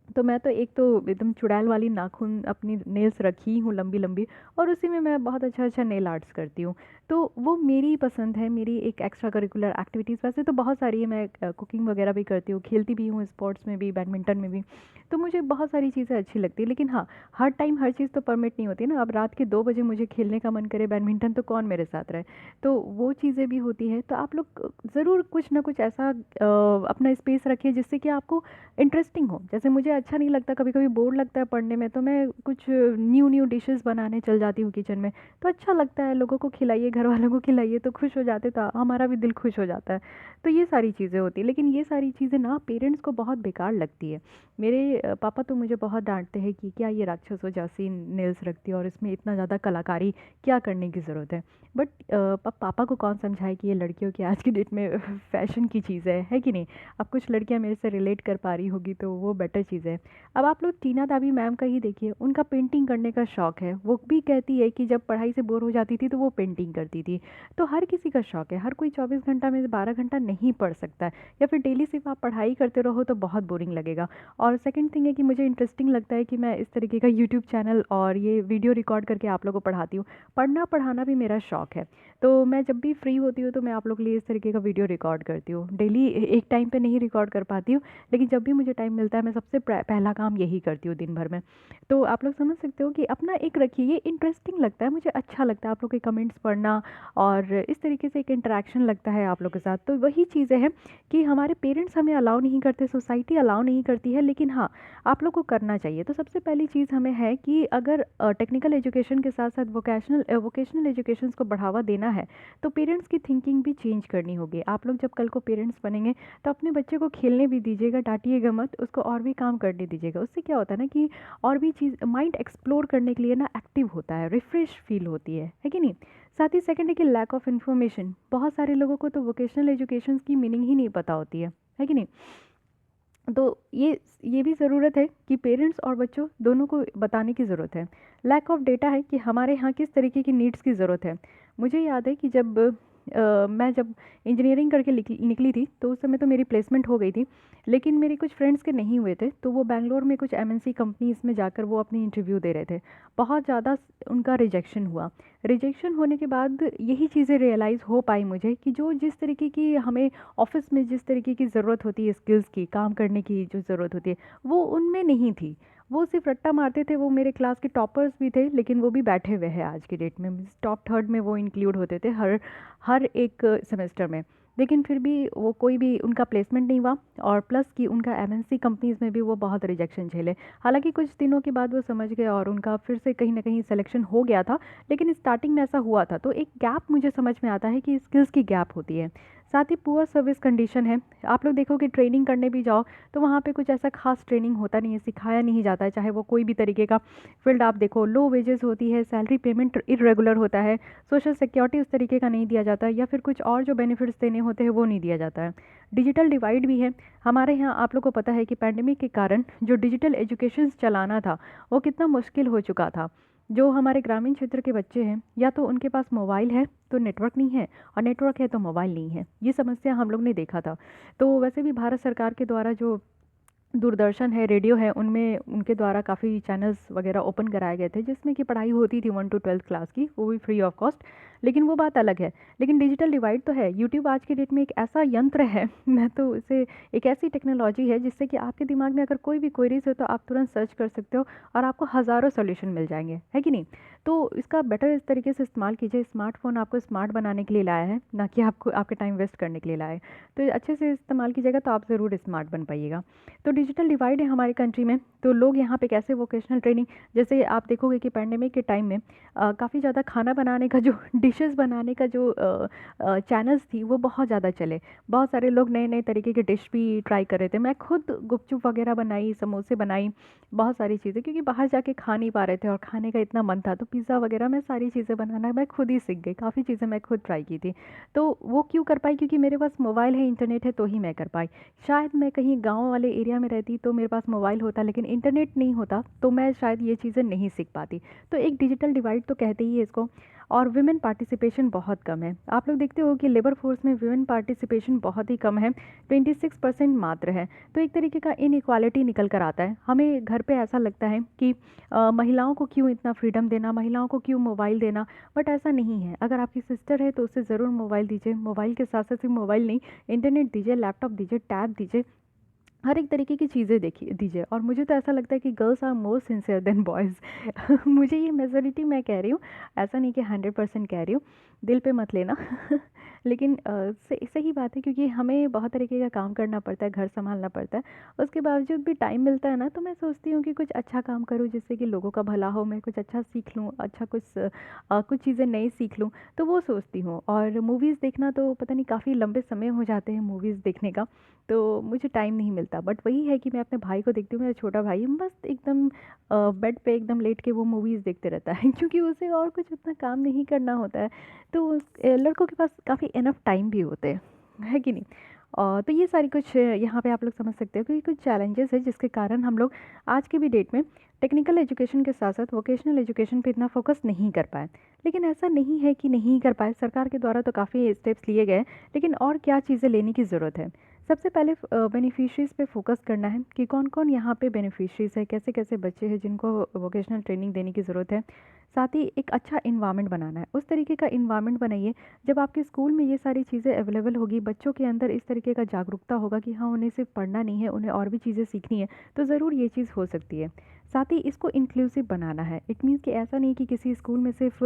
तो मैं तो एक तो एकदम चुड़ैल वाली नाखून अपनी नेल्स रखी हूँ लंबी लंबी, और उसी में मैं बहुत अच्छा अच्छा नेल आर्ट्स करती हूँ। तो वो मेरी पसंद है, मेरी एक एक्स्ट्रा करिकुलर एक्टिविटीज़। वैसे तो बहुत सारी है, मैं कुकिंग वगैरह भी करती हूँ, खेलती भी हूँ, स्पोर्ट्स में भी, बैडमिंटन में भी। तो मुझे बहुत सारी चीज़ें अच्छी लगती है। लेकिन हाँ, हर टाइम हर चीज़ तो परमिट नहीं होती ना। अब रात के 2 बजे मुझे खेलने का मन करे बैडमिंटन, तो कौन मेरे साथ रहे। तो वो चीज़ें भी होती है। तो आप लोग ज़रूर कुछ ना कुछ ऐसा अपना स्पेस रखिए जिससे कि आपको इंटरेस्टिंग हो। जैसे मुझे अच्छा नहीं लगता, कभी कभी बोर लगता है पढ़ने में, तो मैं कुछ न्यू न्यू डिशेस बनाने चल जाती हूँ किचन में। तो अच्छा लगता है, लोगों को खिलाइए, घर वालों को खिलाइए, तो खुश हो जाते, तो हमारा भी दिल खुश हो जाता है। तो ये सारी चीज़ें होती है। लेकिन ये सारी चीज़ें ना पेरेंट्स को बहुत बेकार लगती है। मेरे पापा तो मुझे बहुत डांटते हैं कि क्या ये राक्षस हो जैसी नेल्स रखती है, और इसमें इतना ज़्यादा कलाकारी क्या करने की ज़रूरत है। बट पापा को कौन समझाए कि ये लड़कियों की आज की डेट में फैशन की चीज़ है कि नहीं। अब कुछ लड़कियां मेरे से रिलेट कर पा रही होगी, तो वो बेटर चीज़ है। अब आप लोग टीना दावी मैम का ही देखिए, उनका पेंटिंग करने का शौक़ है। वो भी कहती है कि जब पढ़ाई से बोर हो जाती थी तो वो पेंटिंग करती थी। तो हर किसी का शौक़ है, हर कोई 24 घंटा में 12 घंटा नहीं पढ़ सकता है, या फिर डेली सिर्फ आप पढ़ाई करते रहो तो बहुत बोरिंग लगेगा। और सेकंड थिंग है कि मुझे इंटरेस्टिंग लगता है कि मैं इस तरीके का यूट्यूब चैनल और ये वीडियो रिकॉर्ड करके आप लोगों को पढ़ाती हूँ। पढ़ना पढ़ाना भी मेरा शौक़ है। तो मैं जब भी फ्री होती हूँ तो मैं आप लोग के लिए इस तरीके का वीडियो रिकॉर्ड करती हूँ। डेली एक टाइम पे नहीं रिकॉर्ड कर पाती हूँ, लेकिन जब भी मुझे टाइम मिलता है मैं सबसे पहला काम यही करती हूँ दिन भर में। तो आप लोग समझ सकते हो कि अपना एक रखिए, ये इंटरेस्टिंग लगता है, मुझे अच्छा लगता है आप लोग के कमेंट्स पढ़ना, और इस तरीके से एक इंटरेक्शन लगता है आप लोग के साथ। तो वही चीज़ें हैं कि हमारे पेरेंट्स हमें अलाउ नहीं करते, सोसाइटी अलाउ नहीं करती है, लेकिन हाँ, आप लोग को करना चाहिए। तो सबसे पहली चीज़ हमें है कि अगर टेक्निकल एजुकेशन के साथ साथ वोकेशनल एजुकेशन को बढ़ावा देना है, तो पेरेंट्स की थिंकिंग भी चेंज करनी होगी। आप लोग जब कल को पेरेंट्स बनेंगे तो अपने बच्चे को खेलने भी दीजिएगा, डांटिएगा मत, उसको और भी काम करने दीजिएगा। उससे क्या होता है ना कि और भी चीज़ माइंड एक्सप्लोर करने के लिए ना एक्टिव होता है, रिफ्रेश फील होती है कि नहीं। साथ ही सेकंड है कि लैक ऑफ इन्फॉर्मेशन। बहुत सारे लोगों को तो वोकेशनल एजुकेशन की मीनिंग ही नहीं पता होती है कि नहीं। तो ये भी ज़रूरत है कि पेरेंट्स और बच्चों दोनों को बताने की ज़रूरत है। लैक ऑफ डेटा है कि हमारे यहाँ किस तरीके की नीड्स की ज़रूरत है। मुझे याद है कि मैं जब इंजीनियरिंग करके निकली थी, तो उस समय तो मेरी प्लेसमेंट हो गई थी, लेकिन मेरे कुछ फ्रेंड्स के नहीं हुए थे। तो वो बैंगलोर में कुछ एमएनसी कंपनीज़ में जाकर वो अपनी इंटरव्यू दे रहे थे। बहुत ज़्यादा उनका रिजेक्शन हुआ। रिजेक्शन होने के बाद यही चीज़ें रियलाइज़ हो पाई मुझे कि जो जिस तरीके की हमें ऑफ़िस में जिस तरीके की ज़रूरत होती है, स्किल्स की, काम करने की जो ज़रूरत होती है, वो उनमें नहीं थी। वो सिर्फ रट्टा मारते थे। वो मेरे क्लास के टॉपर्स भी थे, लेकिन वो भी बैठे हुए हैं आज की डेट में। टॉप थर्ड में वो इंक्लूड होते थे हर हर एक सेमेस्टर में। लेकिन फिर भी वो कोई भी उनका प्लेसमेंट नहीं हुआ, और प्लस कि उनका एमएनसी कंपनीज़ में भी वो बहुत रिजेक्शन झेले। हालांकि कुछ दिनों के बाद वो समझ गए और उनका फिर से कहीं ना कहीं सिलेक्शन हो गया था, लेकिन स्टार्टिंग में ऐसा हुआ था। तो एक गैप मुझे समझ में आता है कि स्किल्स की गैप होती है। साथ ही पुअर सर्विस कंडीशन है। आप लोग देखो कि ट्रेनिंग करने भी जाओ तो वहाँ पे कुछ ऐसा खास ट्रेनिंग होता नहीं है, सिखाया नहीं जाता है, चाहे वो कोई भी तरीके का फील्ड आप देखो। लो वेजेस होती है, सैलरी पेमेंट इरेगुलर होता है, सोशल सिक्योरिटी उस तरीके का नहीं दिया जाता है, या फिर कुछ और जो बेनिफिट्स देने होते हैं वो नहीं दिया जाता है। डिजिटल डिवाइड भी है हमारे यहाँ। आप लोग को पता है कि पैंडेमिक के कारण जो डिजिटल एजुकेशन चलाना था वो कितना मुश्किल हो चुका था। जो हमारे ग्रामीण क्षेत्र के बच्चे हैं, या तो उनके पास मोबाइल है तो नेटवर्क नहीं है, और नेटवर्क है तो मोबाइल नहीं है। ये समस्या हम लोग ने देखा था। तो वैसे भी भारत सरकार के द्वारा जो दूरदर्शन है, रेडियो है, उनमें उनके द्वारा काफ़ी चैनल्स वगैरह ओपन कराए गए थे जिसमें कि पढ़ाई होती थी 1 to 12 क्लास की, वो भी फ्री ऑफ कॉस्ट। लेकिन वो बात अलग है। लेकिन डिजिटल डिवाइड तो है। यूट्यूब आज के डेट में एक ऐसा यंत्र है मैं तो इसे, एक ऐसी टेक्नोलॉजी है जिससे कि आपके दिमाग में अगर कोई भी क्वेरीज हो तो आप तुरंत सर्च कर सकते हो और आपको हज़ारों सॉल्यूशन मिल जाएंगे, है कि नहीं। तो इसका बेटर इस तरीके से इस्तेमाल कीजिए। स्मार्टफोन आपको स्मार्ट बनाने के लिए लाया है, ना कि आपको आपके टाइम वेस्ट करने के लिए लाया है। तो अच्छे से इस्तेमाल कीजिएगा तो आप ज़रूर स्मार्ट बन पाइएगा। तो डिजिटल डिवाइड है हमारी कंट्री में। तो लोग यहाँ पे कैसे वोकेशनल ट्रेनिंग, जैसे आप देखोगे कि पैंडेमिक के टाइम में काफ़ी ज़्यादा खाना बनाने का जो डिशेस बनाने का जो चैनल्स थी वो बहुत ज़्यादा चले। बहुत सारे लोग नए नए तरीके के डिश भी ट्राई कर रहे थे। मैं खुद गुपचुप वगैरह बनाई, समोसे बनाई, बहुत सारी चीज़ें, क्योंकि बाहर जाके खा नहीं पा रहे थे और खाने का इतना मन था। तो पिज़्ज़ा वगैरह मैं सारी चीज़ें बनाना मैं खुद ही सीख गई। काफ़ी चीज़ें मैं खुद ट्राई की थी। तो वो क्यों कर पाई? क्योंकि मेरे पास मोबाइल है, इंटरनेट है, तो ही मैं कर पाई। शायद मैं कहीं गाँव वाले एरिया में रहती तो मेरे पास मोबाइल होता लेकिन इंटरनेट नहीं होता, तो मैं शायद ये चीज़ें नहीं सीख पाती। तो एक डिजिटल डिवाइड तो कहते ही है इसको। और विमेन पार्टिसिपेशन बहुत कम है। आप लोग देखते हो कि लेबर फोर्स में विमेन पार्टिसिपेशन बहुत ही कम है, 26% मात्र है। तो एक तरीके का इनइक्वालिटी निकल कर आता है। हमें घर पे ऐसा लगता है कि महिलाओं को क्यों इतना फ्रीडम देना, महिलाओं को क्यों मोबाइल देना, बट ऐसा नहीं है। अगर आपकी सिस्टर है तो उसे ज़रूर मोबाइल दीजिए। मोबाइल के साथ साथ सिर्फ मोबाइल नहीं, इंटरनेट दीजिए, लैपटॉप दीजिए, टैब दीजिए, हर एक तरीके की चीज़ें देखिए दीजिए। और मुझे तो ऐसा लगता है कि girls are more sincere than boys मुझे ये मेजोरिटी मैं कह रही हूँ, ऐसा नहीं कि 100% कह रही हूँ, दिल पे मत लेना लेकिन सही बात है, क्योंकि हमें बहुत तरीके का काम करना पड़ता है, घर संभालना पड़ता है। उसके बावजूद भी टाइम मिलता है ना, तो मैं सोचती हूँ कि कुछ अच्छा काम करूँ जिससे कि लोगों का भला हो, मैं कुछ अच्छा सीख लूँ, अच्छा कुछ चीज़ें नई सीख लूँ, तो वो सोचती हूँ। और मूवीज़ देखना तो पता नहीं काफ़ी लंबे समय हो जाते हैं मूवीज़ देखने का, तो मुझे टाइम नहीं मिलता। बट वही है कि मैं अपने भाई को देखती हूँ, मेरा छोटा भाई मस्त एकदम बेड पे एकदम लेट के वो मूवीज़ देखते रहता है क्योंकि उसे और कुछ उतना काम नहीं करना होता है। तो लड़कों के पास काफ़ी इनफ टाइम भी होते हैं, है कि नहीं। तो ये सारी कुछ यहाँ पे आप लोग समझ सकते हो कि कुछ चैलेंजेस है जिसके कारण हम लोग आज के भी डेट में टेक्निकल एजुकेशन के साथ साथ वोकेशनल एजुकेशन पे इतना फोकस नहीं कर पाए। लेकिन ऐसा नहीं है कि नहीं कर पाए, सरकार के द्वारा तो काफ़ी स्टेप्स लिए गए, लेकिन और क्या चीज़ें लेने की ज़रूरत है। सबसे पहले बेनिफिशरीज़ पे फोकस करना है कि कौन कौन यहाँ पे बेनिफिशरीज़ है, कैसे कैसे बच्चे हैं जिनको वोकेशनल ट्रेनिंग देने की ज़रूरत है। साथ ही एक अच्छा इन्वायरमेंट बनाना है। उस तरीके का इन्वायरमेंट बनाइए जब आपके स्कूल में ये सारी चीज़ें अवेलेबल होगी, बच्चों के अंदर इस तरीके का जागरूकता होगा कि हाँ, उन्हें सिर्फ पढ़ना नहीं है, उन्हें और भी चीज़ें सीखनी है, तो ज़रूर ये चीज़ हो सकती है। साथ ही इसको इंक्लूसिव बनाना है। इट मीन्स कि ऐसा नहीं कि किसी स्कूल में सिर्फ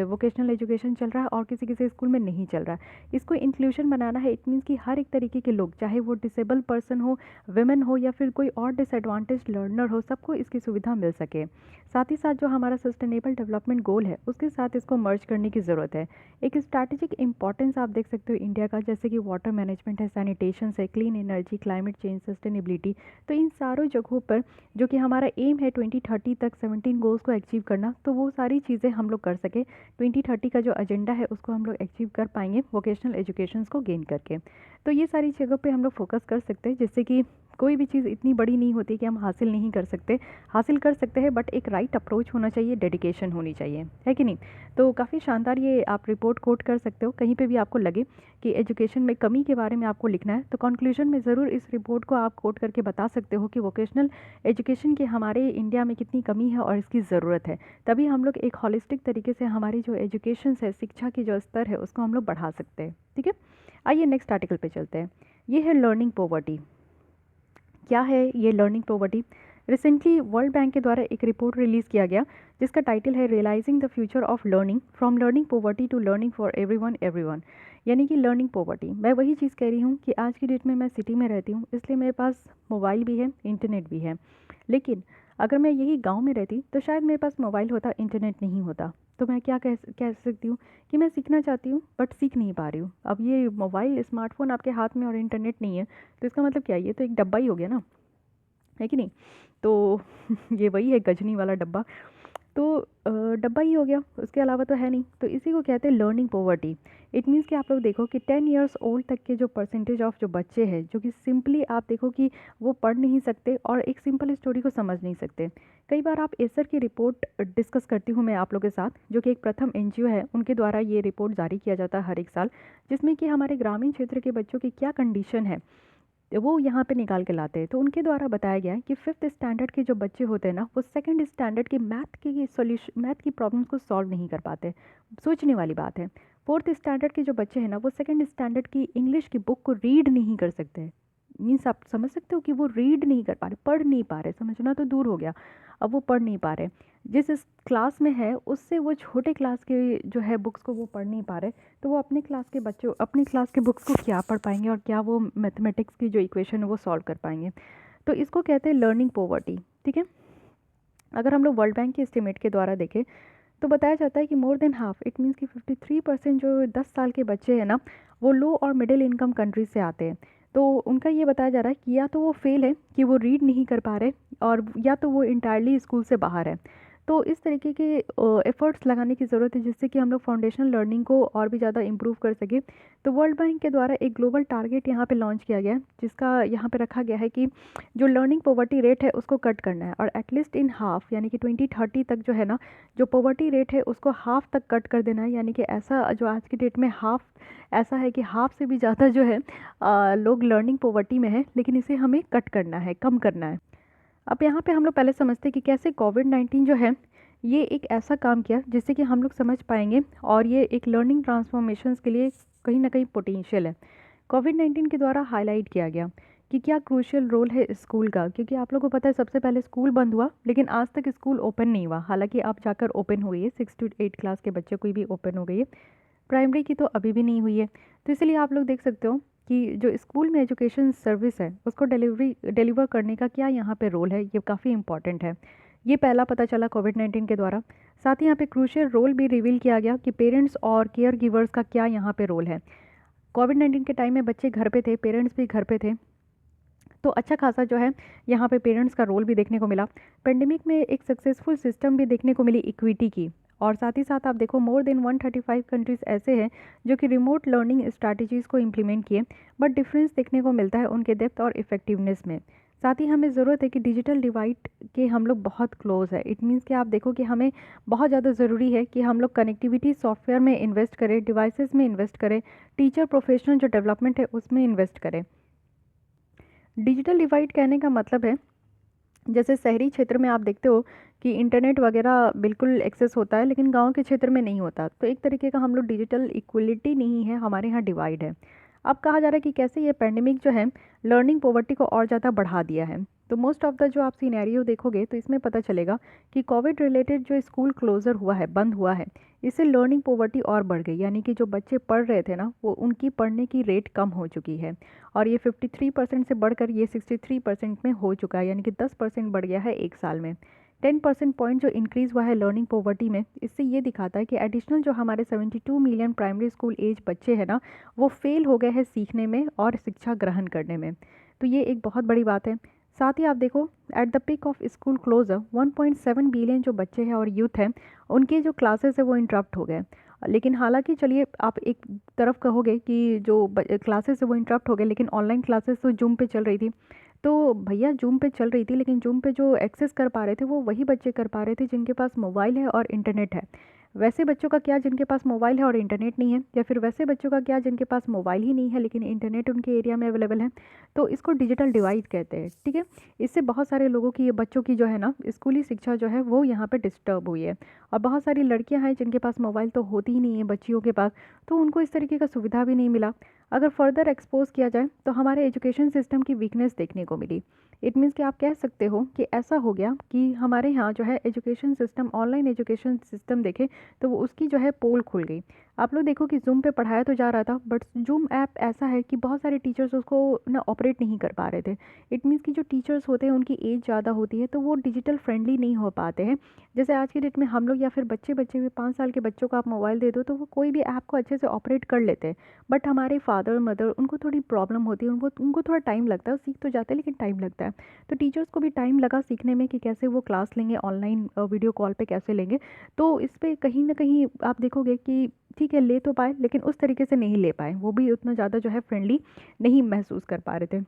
वोकेशनल एजुकेशन चल रहा है और किसी किसी स्कूल में नहीं चल रहा है। इसको इंक्लूशन बनाना है। इट मीन्स कि हर एक तरीके के लोग, चाहे वो डिसेबल पर्सन हो, वुमेन हो, या फिर कोई और डिसएडवांटेज लर्नर हो, सबको इसकी सुविधा मिल सके। साथ ही साथ जो हमारा सस्टेनेबल डेवलपमेंट गोल है उसके साथ इसको मर्ज करने की ज़रूरत है। एक स्ट्रैटेजिक इंपॉर्टेंस आप देख सकते हो इंडिया का, जैसे कि वाटर मैनेजमेंट है, सैनिटेशन है, clean energy, climate change, sustainability. तो इन सारों जगहों पर जो कि हमारा एम है 2030 तक 17 गोल्स को अचीव करना, तो वो सारी चीज़ें हम लोग कर सके। 2030 का जो एजेंडा है उसको हम लोग अचीव कर पाएंगे वोकेशनल एजुकेशन को गेन करके। तो ये सारी चीज़ों पे हम लोग फोकस कर सकते हैं, जिससे कि कोई भी चीज़ इतनी बड़ी नहीं होती कि हम हासिल नहीं कर सकते। हासिल कर सकते हैं, बट एक राइट अप्रोच होना चाहिए, डेडिकेशन होनी चाहिए, है कि नहीं। तो काफ़ी शानदार ये आप रिपोर्ट कोट कर सकते हो। कहीं पे भी आपको लगे कि एजुकेशन में कमी के बारे में आपको लिखना है, तो कंक्लूजन में ज़रूर इस रिपोर्ट को आप कोट करके बता सकते हो कि वोकेशनल एजुकेशन की हमारे इंडिया में कितनी कमी है और इसकी ज़रूरत है। तभी हम लोग एक हॉलिस्टिक तरीके से हमारी जो एजुकेशन है, शिक्षा की जो स्तर है, उसको हम लोग बढ़ा सकते हैं। ठीक है, आइए नेक्स्ट आर्टिकल पे चलते हैं। ये है लर्निंग पॉवर्टी। क्या है ये learning poverty? Recently world bank के द्वारा एक रिपोर्ट रिलीज़ किया गया जिसका टाइटल है realising the future of learning from learning poverty to learning for everyone, यानी कि लर्निंग पॉवर्टी। मैं वही चीज़ कह रही हूँ कि आज की डेट में मैं सिटी में रहती हूँ, इसलिए मेरे पास मोबाइल भी है, इंटरनेट भी है। लेकिन अगर मैं यही गांव में रहती तो शायद मेरे पास मोबाइल होता, इंटरनेट नहीं होता। तो मैं क्या कह सकती हूँ कि मैं सीखना चाहती हूँ बट सीख नहीं पा रही हूँ। अब ये मोबाइल, स्मार्टफ़ोन आपके हाथ में और इंटरनेट नहीं है, तो इसका मतलब क्या है? ये तो एक डब्बा ही हो गया ना, है कि नहीं? तो ये वही है गजनी वाला डब्बा। तो डब्बा ही हो गया, उसके अलावा तो है नहीं। तो इसी को कहते हैं लर्निंग पॉवर्टी। इट मीन्स कि आप लोग देखो कि 10 ईयर्स ओल्ड तक के जो परसेंटेज ऑफ जो बच्चे हैं जो कि सिंपली आप देखो कि वो पढ़ नहीं सकते और एक सिंपल स्टोरी को समझ नहीं सकते। कई बार आप एसर की रिपोर्ट डिस्कस करती हूँ मैं आप लोगों के साथ, जो कि एक प्रथम एनजीओ है, उनके द्वारा ये रिपोर्ट जारी किया जाता है हर एक साल, जिसमें कि हमारे ग्रामीण क्षेत्र के बच्चों की क्या कंडीशन है वो यहाँ पे निकाल के लाते हैं। तो उनके द्वारा बताया गया है कि 5th स्टैंडर्ड के जो बच्चे होते हैं ना, वो 2nd स्टैंडर्ड के मैथ की प्रॉब्लम्स को सॉल्व नहीं कर पाते। सोचने वाली बात है। 4th स्टैंडर्ड के जो बच्चे हैं ना, वो 2nd स्टैंडर्ड की इंग्लिश की बुक को रीड नहीं कर सकते। मीन्स आप समझ सकते हो कि वो रीड नहीं कर पा रहे, पढ़ नहीं पा रहे, समझना तो दूर हो गया, अब वो पढ़ नहीं पा रहे। जिस इस क्लास में है उससे वो छोटे क्लास के जो है बुक्स को वो पढ़ नहीं पा रहे। तो वो अपने क्लास के बच्चों, अपनी क्लास के बुक्स को क्या पढ़ पाएंगे और क्या वो मैथमेटिक्स की जो इक्वेशन है वो सॉल्व कर पाएंगे। तो इसको कहते हैं लर्निंग पॉवर्टी। ठीक है, अगर हम लोग वर्ल्ड बैंक के एस्टिमेट के द्वारा देखें तो बताया जाता है कि more than half, it means कि 53% जो 10 साल के बच्चे हैं ना, वो लो और मिडिल इनकम कंट्रीज से आते हैं। तो उनका ये बताया जा रहा है कि या तो वो फेल है कि वो रीड नहीं कर पा रहे, और या तो वो इंटायरली स्कूल से बाहर है। तो इस तरीके के एफर्ट्स लगाने की ज़रूरत है जिससे कि हम लोग फाउंडेशनल लर्निंग को और भी ज़्यादा इम्प्रूव कर सकें। तो वर्ल्ड बैंक के द्वारा एक ग्लोबल टारगेट यहाँ पे लॉन्च किया गया है, जिसका यहाँ पे रखा गया है कि जो लर्निंग पॉवर्टी रेट है उसको कट करना है, और एटलीस्ट इन हाफ, यानी कि 2030 तक जो है ना, जो पॉवर्टी रेट है उसको हाफ तक कट कर देना है। यानी कि ऐसा जो आज की डेट में हाफ, ऐसा है कि हाफ से भी ज़्यादा जो है लोग लर्निंग पॉवर्टी में है, लेकिन इसे हमें कट करना है, कम करना है। अब यहाँ पे हम लोग पहले समझते हैं कि कैसे कोविड-19 जो है ये एक ऐसा काम किया जिससे कि हम लोग समझ पाएंगे, और ये एक लर्निंग ट्रांसफॉर्मेशंस के लिए कहीं ना कहीं पोटेंशियल है। कोविड-19 के द्वारा हाईलाइट किया गया कि क्या क्रूशियल रोल है स्कूल का, क्योंकि आप लोगों को पता है सबसे पहले स्कूल बंद हुआ, लेकिन आज तक स्कूल ओपन नहीं हुआ। हालांकि अब जाकर ओपन हो गई है, 6 to 8 क्लास के बच्चों की भी ओपन हो गई है, प्राइमरी की तो अभी भी नहीं हुई है। तो इसलिए आप लोग देख सकते हो कि जो स्कूल में एजुकेशन सर्विस है उसको डिलीवर करने का क्या यहाँ पे रोल है, ये काफ़ी इंपॉर्टेंट है। ये पहला पता चला कोविड-19 के द्वारा। साथ ही यहाँ पे क्रूशियल रोल भी रिवील किया गया कि पेरेंट्स और केयर गिवर्स का क्या यहाँ पे रोल है। कोविड-19 के टाइम में बच्चे घर पे थे, पेरेंट्स भी घर पे थे, तो अच्छा खासा जो है यहाँ पे पेरेंट्स का रोल भी देखने को मिला। पेंडेमिक में एक सक्सेसफुल सिस्टम भी देखने को मिली इक्विटी की। और साथ ही साथ आप देखो मोर देन 135 कंट्रीज़ ऐसे हैं जो कि रिमोट लर्निंग स्ट्रैटेजीज़ को इम्प्लीमेंट किए, बट डिफरेंस देखने को मिलता है उनके डेप्थ और इफेक्टिवनेस में। साथ ही हमें ज़रूरत है कि डिजिटल डिवाइड के हम लोग बहुत क्लोज है। इट मीन्स कि आप देखो कि हमें बहुत ज़्यादा ज़रूरी है कि हम लोग कनेक्टिविटी सॉफ्टवेयर में इन्वेस्ट करें, डिवाइसेस में इन्वेस्ट करें, टीचर प्रोफेशनल जो डेवलपमेंट है उसमें इन्वेस्ट करें। डिजिटल डिवाइड कहने का मतलब है, जैसे शहरी क्षेत्र में आप देखते हो कि इंटरनेट वगैरह बिल्कुल एक्सेस होता है, लेकिन गांव के क्षेत्र में नहीं होता। तो एक तरीके का हम लोग डिजिटल इक्वलिटी नहीं है, हमारे यहाँ डिवाइड है। अब कहा जा रहा है कि कैसे ये पैंडेमिक जो है लर्निंग पॉवर्टी को और ज़्यादा बढ़ा दिया है। तो मोस्ट ऑफ द जो आप सिनेरियो देखोगे तो इसमें पता चलेगा कि कोविड रिलेटेड जो स्कूल क्लोज़र हुआ है, बंद हुआ है, इससे लर्निंग पॉवर्टी और बढ़ गई। यानी कि जो बच्चे पढ़ रहे थे ना, वो उनकी पढ़ने की रेट कम हो चुकी है, और ये 53% से बढ़कर ये 63% में हो चुका है। यानी कि 10% बढ़ गया है एक साल में। 10% पॉइंट जो इंक्रीज़ हुआ है लर्निंग पॉवर्टी में, इससे ये दिखाता है कि एडिशनल जो हमारे 72 मिलियन प्राइमरी स्कूल एज बच्चे हैं ना, वो फेल हो गए हैं सीखने में और शिक्षा ग्रहण करने में। तो ये एक बहुत बड़ी बात है। साथ ही आप देखो at the peak of school closure 1.7 billion जो बच्चे हैं और यूथ हैं, उनके जो क्लासेस है वो इंटरप्ट हो गए। लेकिन हालांकि चलिए आप एक तरफ कहोगे कि जो क्लासेस है वो इंटरप्ट हो गए, लेकिन ऑनलाइन क्लासेस तो जूम पे चल रही थी। तो भैया जूम पे चल रही थी, लेकिन जूम पे जो एक्सेस कर पा रहे थे वो वही बच्चे कर पा रहे थे जिनके पास मोबाइल है और इंटरनेट है। वैसे बच्चों का क्या जिनके पास मोबाइल है और इंटरनेट नहीं है, या फिर वैसे बच्चों का क्या जिनके पास मोबाइल ही नहीं है लेकिन इंटरनेट उनके एरिया में अवेलेबल है। तो इसको डिजिटल डिवाइड कहते हैं। ठीक है, इससे बहुत सारे लोगों की, ये बच्चों की जो है ना स्कूली शिक्षा जो है वो यहाँ पे डिस्टर्ब हुई है। और बहुत सारी लड़कियाँ हैं जिनके पास मोबाइल तो होती ही नहीं है बच्चियों के पास, तो उनको इस तरीके का सुविधा भी नहीं मिला। अगर फर्दर एक्सपोज किया जाए तो हमारे एजुकेशन सिस्टम की वीकनेस देखने को मिली। इट मीन्स कि आप कह सकते हो कि ऐसा हो गया कि हमारे यहाँ जो है education system, online education system देखें तो वो उसकी जो है पोल खुल गई। आप लोग देखो कि जूम पे पढ़ाया तो जा रहा था, बट जूम ऐप ऐसा है कि बहुत सारे टीचर्स उसको ना ऑपरेट नहीं कर पा रहे थे। इट मीन्स कि जो टीचर्स होते हैं उनकी एज ज़्यादा होती है तो वो डिजिटल फ्रेंडली नहीं हो पाते हैं। जैसे आज की डेट में हम लोग या फिर बच्चे बच्चे भी 5 साल के बच्चों को आप मोबाइल दे दो तो वो कोई भी ऐप को अच्छे से ऑपरेट कर लेते हैं। बट हमारे फादर मदर उनको थोड़ी प्रॉब्लम होती है, उनको थोड़ा टाइम लगता है, सीख तो जाते हैं लेकिन टाइम लगता है। तो टीचर्स को भी टाइम लगा सीखने में कि कैसे वो क्लास लेंगे, ऑनलाइन वीडियो कॉल पे कैसे लेंगे। तो इस पे कहीं ना कहीं आप देखोगे कि ठीक है ले तो पाए लेकिन उस तरीके से नहीं ले पाए, वो भी उतना ज़्यादा जो है फ्रेंडली नहीं महसूस कर पा रहे थे।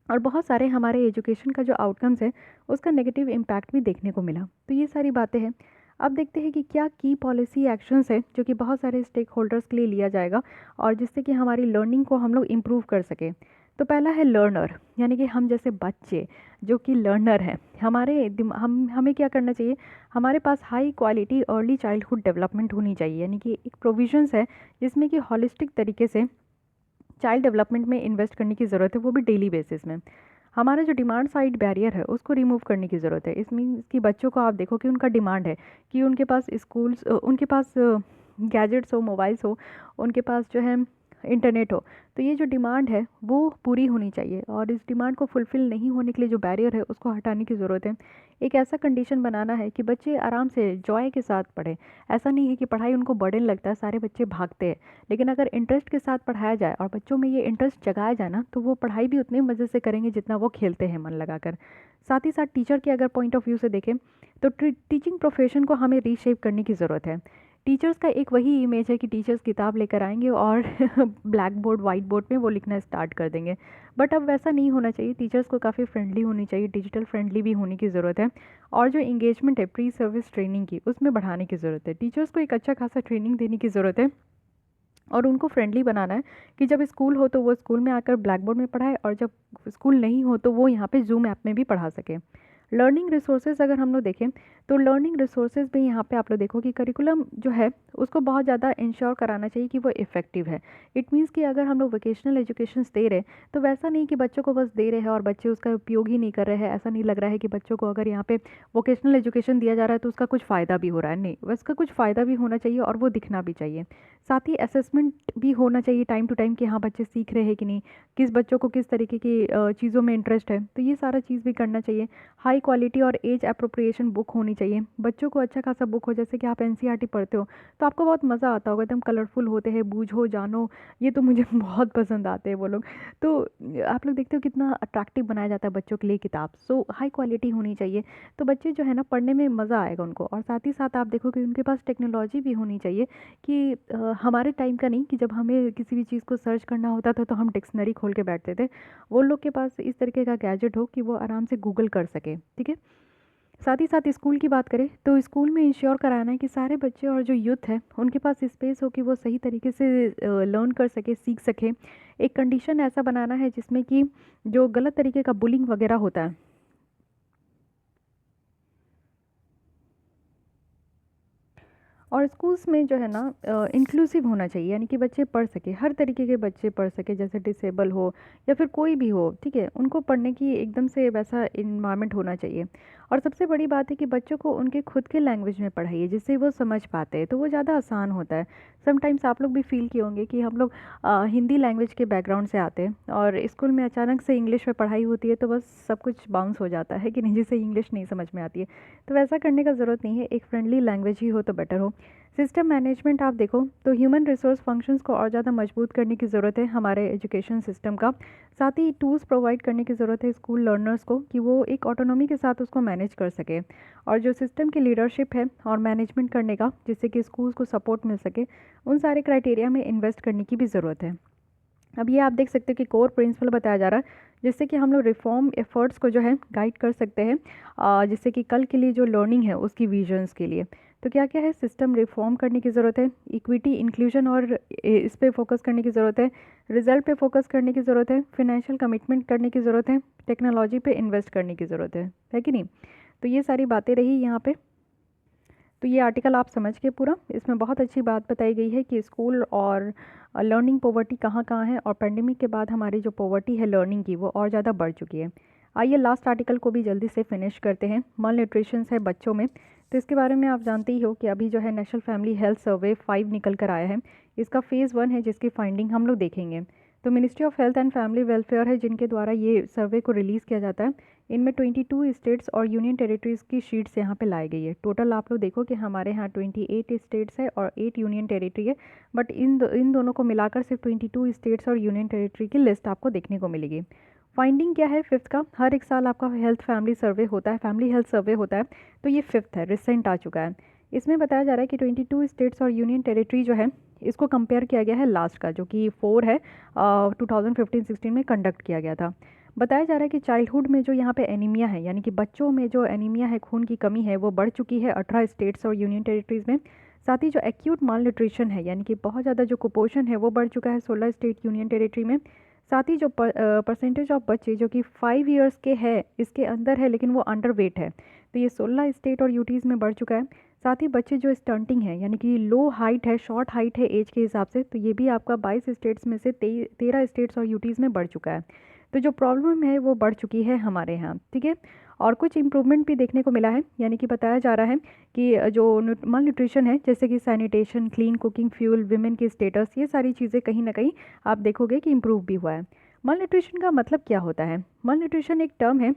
और बहुत सारे हमारे एजुकेशन का जो आउटकम्स है उसका नेगेटिव इम्पैक्ट भी देखने को मिला। तो ये सारी बातें हैं। अब देखते हैं कि क्या की पॉलिसी एक्शंस है जो कि बहुत सारे स्टेक होल्डर्स के लिए लिया जाएगा और जिससे कि हमारी लर्निंग को हम लोग इम्प्रूव कर सकें। तो पहला है लर्नर, यानी कि हम जैसे बच्चे जो कि लर्नर हैं, हमें क्या करना चाहिए, हमारे पास high quality early childhood development होनी चाहिए। यानी कि एक प्रोविजंस है जिसमें कि हॉलिस्टिक तरीके से चाइल्ड डेवलपमेंट में इन्वेस्ट करने की ज़रूरत है, वो भी डेली बेसिस में। हमारा जो डिमांड साइड बैरियर है उसको रिमूव करने की ज़रूरत है। इसमें कि बच्चों को आप देखो कि उनका डिमांड है कि उनके पास स्कूल्स, उनके पास गैजेट्स हो, मोबाइल्स हो, उनके पास जो है इंटरनेट हो। तो ये जो डिमांड है वो पूरी होनी चाहिए और इस डिमांड को फुलफ़िल नहीं होने के लिए जो बैरियर है उसको हटाने की ज़रूरत है। एक ऐसा कंडीशन बनाना है कि बच्चे आराम से जॉय के साथ पढ़ें। ऐसा नहीं है कि पढ़ाई उनको बर्डन लगता है, सारे बच्चे भागते हैं। लेकिन अगर इंटरेस्ट के साथ पढ़ाया जाए और बच्चों में ये इंटरेस्ट जगाया जाए ना तो वो पढ़ाई भी उतने मज़े से करेंगे जितना वो खेलते हैं मन लगाकर। साथ ही साथ टीचर के अगर पॉइंट ऑफ व्यू से देखें तो टीचिंग प्रोफेशन को हमें रीशेप करने की ज़रूरत है। टीचर्स का एक वही इमेज है कि टीचर्स किताब लेकर आएंगे और ब्लैक बोर्ड वाइट बोर्ड में वो लिखना स्टार्ट कर देंगे। बट अब वैसा नहीं होना चाहिए। टीचर्स को काफ़ी फ्रेंडली होनी चाहिए, डिजिटल फ्रेंडली भी होने की ज़रूरत है। और जो इंगेजमेंट है प्री सर्विस ट्रेनिंग की, उसमें बढ़ाने की ज़रूरत है। टीचर्स को एक अच्छा खासा ट्रेनिंग देने की ज़रूरत है और उनको फ्रेंडली बनाना है कि जब स्कूल हो तो वो स्कूल में आकर ब्लैक बोर्ड में पढ़ाए और जब स्कूल नहीं हो तो वो यहाँ पे जूम ऐप में भी पढ़ा सके। लर्निंग रिसोर्सेज अगर हम लोग देखें तो लर्निंग रिसोर्सेज भी यहाँ पे आप लोग देखो कि करिकुलम जो है उसको बहुत ज़्यादा इंश्योर कराना चाहिए कि वो इफ़ेक्टिव है। इट मीन्स कि अगर हम लोग वोकेशनल एजुकेशन दे रहे हैं तो वैसा नहीं कि बच्चों को बस दे रहे हैं और बच्चे उसका उपयोग ही नहीं कर रहे हैं। ऐसा नहीं लग रहा है कि बच्चों को अगर यहाँ पे वोकेशनल एजुकेशन दिया जा रहा है तो उसका कुछ फ़ायदा भी हो रहा है। नहीं, उसका कुछ फ़ायदा भी होना चाहिए और वो दिखना भी चाहिए। साथ ही असेसमेंट भी होना चाहिए टाइम टू टाइम कि हाँ बच्चे सीख रहे हैं कि नहीं, किस बच्चों को किस तरीके की चीज़ों में इंटरेस्ट है, तो ये सारा चीज़ भी करना चाहिए। हाई क्वालिटी और एज अप्रोप्रिएशन बुक होनी चाहिए। बच्चों को अच्छा खासा बुक हो, जैसे कि आप एनसीईआरटी पढ़ते हो तो आपको बहुत मज़ा आता होगा, एकदम कलरफुल होते हैं, बूझो जानो, ये तो मुझे बहुत पसंद आते हैं वो लोग। तो आप लोग देखते हो कितना अट्रैक्टिव बनाया जाता है बच्चों के लिए किताब। सो हाई क्वालिटी होनी चाहिए तो बच्चे जो है ना पढ़ने में मज़ा आएगा उनको। और साथ ही साथ आप देखो कि उनके पास टेक्नोलॉजी भी होनी चाहिए कि हमारे टाइम का नहीं कि जब हमें किसी भी चीज़ को सर्च करना होता था तो हम डिक्शनरी खोल के बैठते थे। वो लोग के पास इस तरीके का गैजेट हो कि वो आराम से गूगल कर सके। ठीक है। साथ ही साथ स्कूल की बात करें तो स्कूल में इंश्योर कराना है कि सारे बच्चे और जो यूथ है उनके पास स्पेस हो कि वो सही तरीके से लर्न कर सके, सीख सके। एक कंडीशन ऐसा बनाना है जिसमें कि जो गलत तरीके का बुलिंग वगैरह होता है और स्कूल्स में जो है ना इंक्लूसिव होना चाहिए, यानी कि बच्चे पढ़ सके, हर तरीके के बच्चे पढ़ सके, जैसे डिसेबल हो या फिर कोई भी हो। ठीक है, उनको पढ़ने की एकदम से वैसा इन्वायरमेंट होना चाहिए। और सबसे बड़ी बात है कि बच्चों को उनके खुद के लैंग्वेज में पढ़ाइए जिससे वो समझ पाते हैं, तो वो ज़्यादा आसान होता है। समटाइम्स आप लोग भी फील किए होंगे कि हम लोग हिंदी लैंग्वेज के बैकग्राउंड से आते हैं और स्कूल में अचानक से इंग्लिश में पढ़ाई होती है तो बस सब कुछ बाउंस हो जाता है कि नहीं, जिससे इंग्लिश नहीं समझ में आती है। तो वैसा करने का ज़रूरत नहीं है, एक फ्रेंडली लैंग्वेज ही हो तो बेटर हो। सिस्टम मैनेजमेंट आप देखो तो ह्यूमन रिसोर्स फंक्शंस को और ज़्यादा मजबूत करने की ज़रूरत है हमारे एजुकेशन सिस्टम का। साथ ही टूल्स प्रोवाइड करने की ज़रूरत है स्कूल लर्नर्स को कि वो एक ऑटोनॉमी के साथ उसको मैनेज कर सके। और जो सिस्टम की लीडरशिप है और मैनेजमेंट करने का जिससे कि स्कूल्स को सपोर्ट मिल सके, उन सारे क्राइटेरिया में इन्वेस्ट करने की भी ज़रूरत है। अब ये आप देख सकते हो कि कोर प्रिंसिपल बताया जा रहा है जिससे कि हम लोग रिफॉर्म एफर्ट्स को जो है गाइड कर सकते हैं, जिससे कि कल के लिए जो लर्निंग है उसकी विजन्स के लिए। तो क्या क्या है, सिस्टम रिफॉर्म करने की ज़रूरत है, इक्विटी इंक्लूजन और इस पे फोकस करने की ज़रूरत है, रिजल्ट पे फोकस करने की ज़रूरत है, फिनेंशियल कमिटमेंट करने की ज़रूरत है, टेक्नोलॉजी पे इन्वेस्ट करने की ज़रूरत है कि नहीं। तो ये सारी बातें रही यहाँ पे। तो ये आर्टिकल आप समझ के पूरा, इसमें बहुत अच्छी बात बताई गई है कि स्कूल और लर्निंग पॉवर्टी कहाँ कहाँ है, और पेंडेमिक के बाद हमारी जो पॉवर्टी है लर्निंग की वो और ज़्यादा बढ़ चुकी है। आइए लास्ट आर्टिकल को भी जल्दी से फिनिश करते हैं। मल न्यूट्रिशन है बच्चों में, तो इसके बारे में आप जानते ही हो कि अभी जो है नेशनल फैमिली हेल्थ सर्वे 5 निकल कर आया है। इसका फेज़ 1 है जिसकी फाइंडिंग हम लोग देखेंगे। तो ministry of health and family welfare है जिनके द्वारा ये सर्वे को रिलीज़ किया जाता है। इनमें 22 स्टेट्स और यूनियन टेरिटरीज़ की शीट्स यहाँ पे लाई गई है। टोटल आप लोग देखो कि हमारे यहाँ 28 स्टेट्स है और 8 यूनियन टेरिटरी है, बट इन दोनों को मिलाकर सिर्फ 22 स्टेट्स और यूनियन टेरिटरी की लिस्ट आपको देखने को मिलेगी। फाइंडिंग क्या है फिफ्थ का, हर एक साल आपका हेल्थ फैमिली सर्वे होता है, फैमिली हेल्थ सर्वे होता है, तो ये फिफ्थ है, रिसेंट आ चुका है। इसमें बताया जा रहा है कि 22 स्टेट्स और यूनियन टेरिटरी जो है इसको कंपेयर किया गया है लास्ट का, जो कि 4 है, 2015-16 में कंडक्ट किया गया था। बताया जा रहा है कि चाइल्डहुड में जो यहाँ पे एनीमिया है, यानी कि बच्चों में जो एनीमिया है, खून की कमी है, वो बढ़ चुकी है 18 स्टेट्स और यूनियन टेरिटरीज़ में। साथ ही जो एक्यूट माल न्यूट्रिशन है, यानी कि बहुत ज़्यादा जो कुपोषण है, वो बढ़ चुका है 16 स्टेट यूनियन टेरिटरी में। साथ ही जो परसेंटेज ऑफ बच्चे जो कि 5 इयर्स के है इसके अंदर है लेकिन वो अंडर वेट है, तो ये 16 स्टेट और यूटीज़ में बढ़ चुका है। साथ ही बच्चे जो स्टंटिंग है, यानी कि लो हाइट है, शॉर्ट हाइट है एज के हिसाब से, तो ये भी आपका 22 स्टेट्स में से 13 स्टेट्स और यूटीज़ में बढ़ चुका है। तो जो प्रॉब्लम है वो बढ़ चुकी है हमारे यहाँ, ठीक है। और कुछ इम्प्रूवमेंट भी देखने को मिला है, यानी कि बताया जा रहा है कि जो मल न्यूट्रिशन है, जैसे कि sanitation, clean cooking, fuel, women की स्टेटस, ये सारी चीज़ें कहीं ना कहीं आप देखोगे कि इम्प्रूव भी हुआ है। मल न्यूट्रिशन का मतलब क्या होता है? मल न्यूट्रिशन एक टर्म है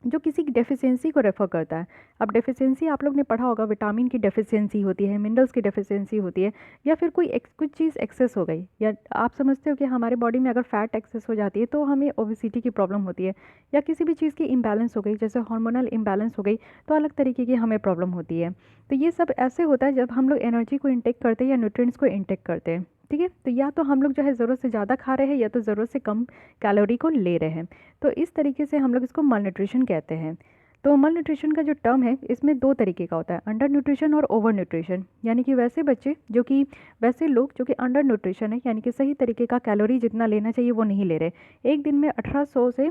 जो किसी की डेफिशिएंसी को रेफ़र करता है। अब डेफिशिएंसी आप लोग ने पढ़ा होगा, विटामिन की डेफिशिएंसी होती है, मिनरल्स की डेफिशिएंसी होती है, या फिर कुछ चीज़ एक्सेस हो गई, या आप समझते हो कि हमारे बॉडी में अगर फैट एक्सेस हो जाती है तो हमें ओबेसिटी की प्रॉब्लम होती है, या किसी भी चीज़ की इम्बैलेंस हो गई, जैसे हार्मोनल इम्बैलेंस हो गई, तो अलग तरीके की हमें प्रॉब्लम होती है। तो ये सब ऐसे होता है जब हम लोग एनर्जी को इंटेक करते हैं या न्यूट्रिएंट्स को इंटेक करते हैं, ठीक है। तो या तो हम लोग जो है ज़रूरत से ज़्यादा खा रहे हैं या तो ज़रूरत से कम कैलोरी को ले रहे हैं, तो इस तरीके से हम लोग इसको मल न्यूट्रिशन कहते हैं। तो मल न्यूट्रिशन का जो टर्म है इसमें 2 तरीके का होता है, अंडर न्यूट्रिशन और ओवर न्यूट्रिशन, यानी कि वैसे लोग जो कि अंडर न्यूट्रिशन है, यानी कि सही तरीके का कैलोरी जितना लेना चाहिए वो नहीं ले रहे। एक दिन में 1800 से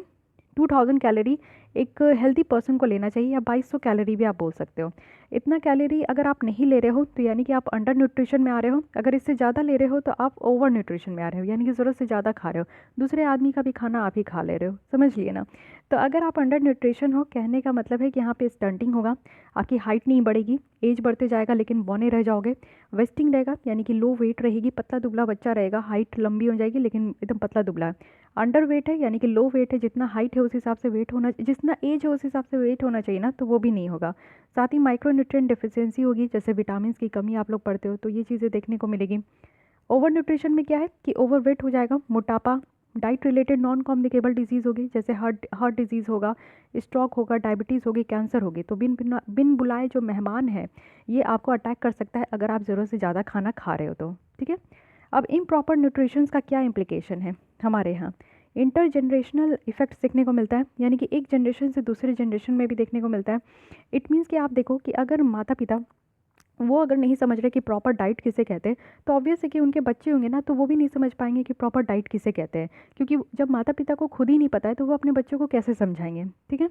2000 कैलोरी एक हेल्दी पर्सन को लेना चाहिए, या 2200 कैलोरी भी आप बोल सकते हो। इतना कैलोरी अगर आप नहीं ले रहे हो तो यानी कि आप अंडर न्यूट्रिशन में आ रहे हो। अगर इससे ज़्यादा ले रहे हो तो आप ओवर न्यूट्रिशन में आ रहे हो, यानी कि ज़रूरत से ज़्यादा खा रहे हो, दूसरे आदमी का भी खाना आप ही खा ले रहे हो, समझ लिए ना। तो अगर आप अंडर न्यूट्रिशन हो, कहने का मतलब है कि यहाँ पे स्टंटिंग होगा, आपकी हाइट नहीं बढ़ेगी, एज बढ़ते जाएगा लेकिन बौने रह जाओगे, वेस्टिंग रहेगा यानी कि लो वेट रहेगी, पतला दुबला बच्चा रहेगा, हाइट लंबी हो जाएगी लेकिन एकदम पतला दुबला है। अंडर वेट है यानी कि लो वेट है, जितना हाइट है उस हिसाब से वेट होना, जितना एज है उस हिसाब से वेट होना चाहिए ना, तो वो भी नहीं होगा। साथ ही माइक्रो न्यूट्रिएंट डेफिशिएंसी होगी, जैसे विटामिन की कमी आप लोग पढ़ते हो, तो ये चीज़ें देखने को मिलेगी। ओवर न्यूट्रिशन में क्या है कि ओवर वेट हो जाएगा, मोटापा, diet related non communicable disease होगी, जैसे हार्ट डिजीज़ होगा, स्ट्रोक होगा, डायबिटीज़ होगी, कैंसर होगी। तो बिन बुलाए जो मेहमान है ये आपको अटैक कर सकता है अगर आप ज़रूरत से ज़्यादा खाना खा रहे हो तो, ठीक है। अब इम्प्रॉपर न्यूट्रिशंस का क्या इम्प्लीकेशन है हमारे यहाँ? इंटर जनरेशनल इफेक्ट्स देखने को मिलता है, यानी कि एक जनरेशन से दूसरे जनरेशन में भी देखने को मिलता है। इट मीन्स कि आप देखो कि अगर माता पिता वो अगर नहीं समझ रहे कि प्रॉपर डाइट किसे कहते हैं, तो ऑब्वियस है कि उनके बच्चे होंगे ना, तो वो भी नहीं समझ पाएंगे कि प्रॉपर डाइट किसे कहते हैं, क्योंकि जब माता पिता को खुद ही नहीं पता है तो वो अपने बच्चों को कैसे समझाएंगे, ठीक है।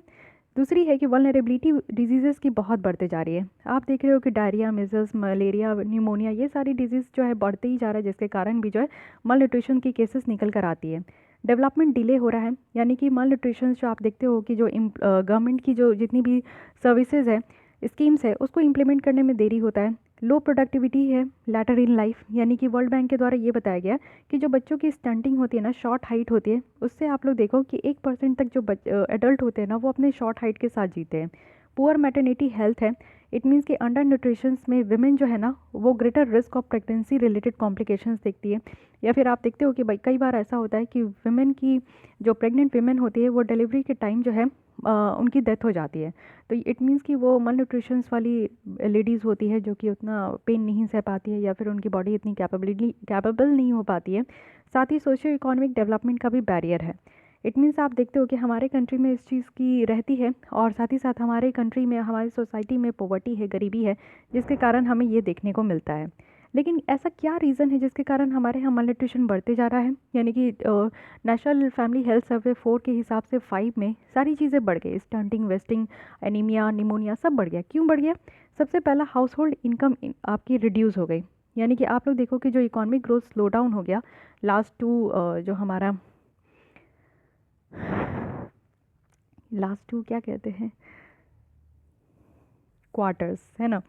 दूसरी है कि वल्नरेबिलिटी डिजीज़ेज़ की बहुत बढ़ते जा रही है। आप देख रहे हो कि डायरिया, मीजल्स, मलेरिया, न्यूमोनिया, ये सारी डिजीज़ जो है बढ़ते ही जा रहा है, जिसके कारण भी जो है मल न्यूट्रिशन की केसेस निकल कर आती है। डेवलपमेंट डिले हो रहा है, यानी कि मल न्यूट्रिशन जो आप देखते हो कि जो गवर्नमेंट की जो जितनी भी सर्विसेज है, स्कीम्स है, उसको इम्प्लीमेंट करने में देरी होता है। लो प्रोडक्टिविटी है लैटर इन लाइफ, यानी कि वर्ल्ड बैंक के द्वारा ये बताया गया कि जो बच्चों की स्टंटिंग होती है ना, शॉर्ट हाइट होती है, उससे आप लोग देखो कि 1% तक जो एडल्ट होते हैं ना, वो अपने शॉर्ट हाइट के साथ जीते हैं। पुअर मैटरनिटी हेल्थ है, इट मीन्स कि अंडर न्यूट्रिशंस में विमेन जो है ना, वो greater risk of pregnancy related complications देखती है। या फिर आप देखते हो कि भाई कई बार ऐसा होता है कि विमेन की जो प्रेग्नेंट विमेन होती है वो डिलीवरी के टाइम जो है उनकी डेथ हो जाती है। तो इट मीन्स कि वो मल न्यूट्रिशंस वाली लेडीज़ होती है जो कि उतना पेन नहीं सह पाती है, या फिर उनकी बॉडी इतनी कैपेबल नहीं हो पाती है। साथ ही सोशियो इकोनॉमिक डेवलपमेंट का भी बैरियर है। इट मीन्स आप देखते हो कि हमारे कंट्री में इस चीज़ की रहती है, और साथ ही साथ हमारे कंट्री में, हमारी सोसाइटी में पॉवर्टी है, गरीबी है, जिसके कारण हमें ये देखने को मिलता है। लेकिन ऐसा क्या रीज़न है जिसके कारण हमारे यहाँ माल न्यूट्रिशन बढ़ते जा रहा है? यानी कि नेशनल फैमिली हेल्थ सर्वे 4 के हिसाब से 5 में सारी चीज़ें बढ़ गई, स्टंटिंग, वेस्टिंग, एनीमिया, निमोनिया सब बढ़ गया। क्यों बढ़ गया? सबसे पहला हाउस होल्ड इनकम आपकी रिड्यूस हो गई। यानी कि आप लोग देखो कि जो इकोनॉमिक ग्रोथ स्लो डाउन हो गया लास्ट टू क्या कहते हैं, क्वार्टर्स, है ना।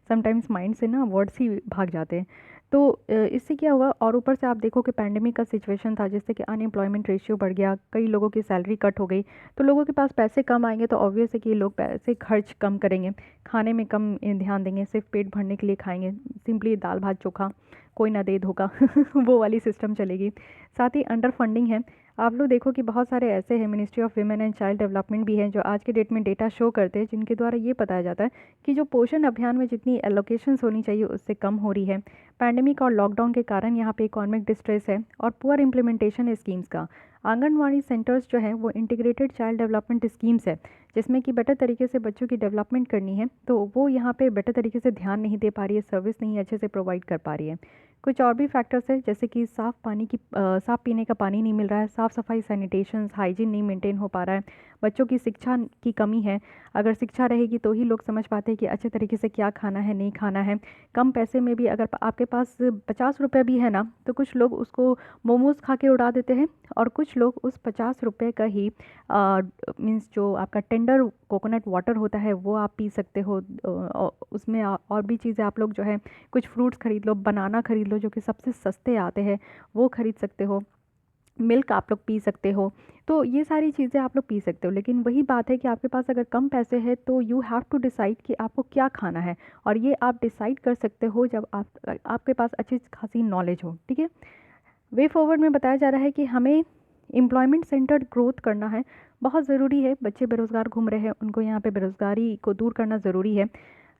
समटाइम्स माइंड से ना वर्ड्स ही भाग जाते हैं। तो इससे क्या हुआ, और ऊपर से आप देखो कि पैंडेमिक का सिचुएशन था जिससे कि अनएम्प्लॉयमेंट रेशियो बढ़ गया, कई लोगों की सैलरी कट हो गई, तो लोगों के पास पैसे कम आएंगे तो ऑब्वियस है कि लोग पैसे खर्च कम करेंगे, खाने में कम ध्यान देंगे, सिर्फ पेट भरने के लिए खाएंगे, सिंपली दाल भात चोखा, कोई ना दे धोखा वो वाली सिस्टम चलेगी। साथ ही अंडर फंडिंग है। आप लोग देखो कि बहुत सारे ऐसे हैं, ministry of women and child development भी हैं, जो आज के डेट में डेटा शो करते हैं जिनके द्वारा ये बताया जाता है कि जो पोषण अभियान में जितनी एलोकेशंस होनी चाहिए उससे कम हो रही है। पैंडेमिक और लॉकडाउन के कारण यहाँ पे इकोनॉमिक डिस्ट्रेस है और पुअर इम्प्लीमेंटेशन स्कीम्स का। आंगनवाड़ी सेंटर्स जो है वो इंटीग्रेटेड चाइल्ड डेवलपमेंट स्कीम्स है जिसमें कि बेटर तरीके से बच्चों की डेवलपमेंट करनी है, तो वो यहाँ पे बेटर तरीके से ध्यान नहीं दे पा रही है, सर्विस नहीं अच्छे से प्रोवाइड कर पा रही है। कुछ और भी फैक्टर्स है जैसे कि साफ़ पीने का पानी नहीं मिल रहा है, साफ़ सफाई, सैनिटेशन, हाइजीन नहीं मेंटेन हो पा रहा है, बच्चों की शिक्षा की कमी है। अगर शिक्षा रहेगी तो ही लोग समझ पाते हैं कि अच्छे तरीके से क्या खाना है, नहीं खाना है। कम पैसे में भी अगर आपके पास 50 रुपये भी है ना, तो कुछ लोग उसको मोमोज़ खा के उड़ा देते हैं और कुछ लोग उस 50 रुपये का ही मीन्स जो आपका टेंडर कोकोनट वाटर होता है वो आप पी सकते हो। उसमें और भी चीज़ें आप लोग जो है, कुछ फ्रूट्स खरीद लो, बनाना खरीद लो जो कि सबसे सस्ते आते हैं, वो खरीद सकते हो, मिल्क आप लोग पी सकते हो। तो ये सारी चीज़ें आप लोग पी सकते हो, लेकिन वही बात है कि आपके पास अगर कम पैसे हैं तो यू हैव टू डिसाइड कि आपको क्या खाना है, और ये आप डिसाइड कर सकते हो जब आपके पास अच्छी खासी नॉलेज हो, ठीक है। वे फॉरवर्ड में बताया जा रहा है कि हमें एम्प्लॉयमेंट सेंटर्ड ग्रोथ करना है, बहुत ज़रूरी है। बच्चे बेरोज़गार घूम रहे हैं, उनको यहाँ पे बेरोज़गारी को दूर करना ज़रूरी है।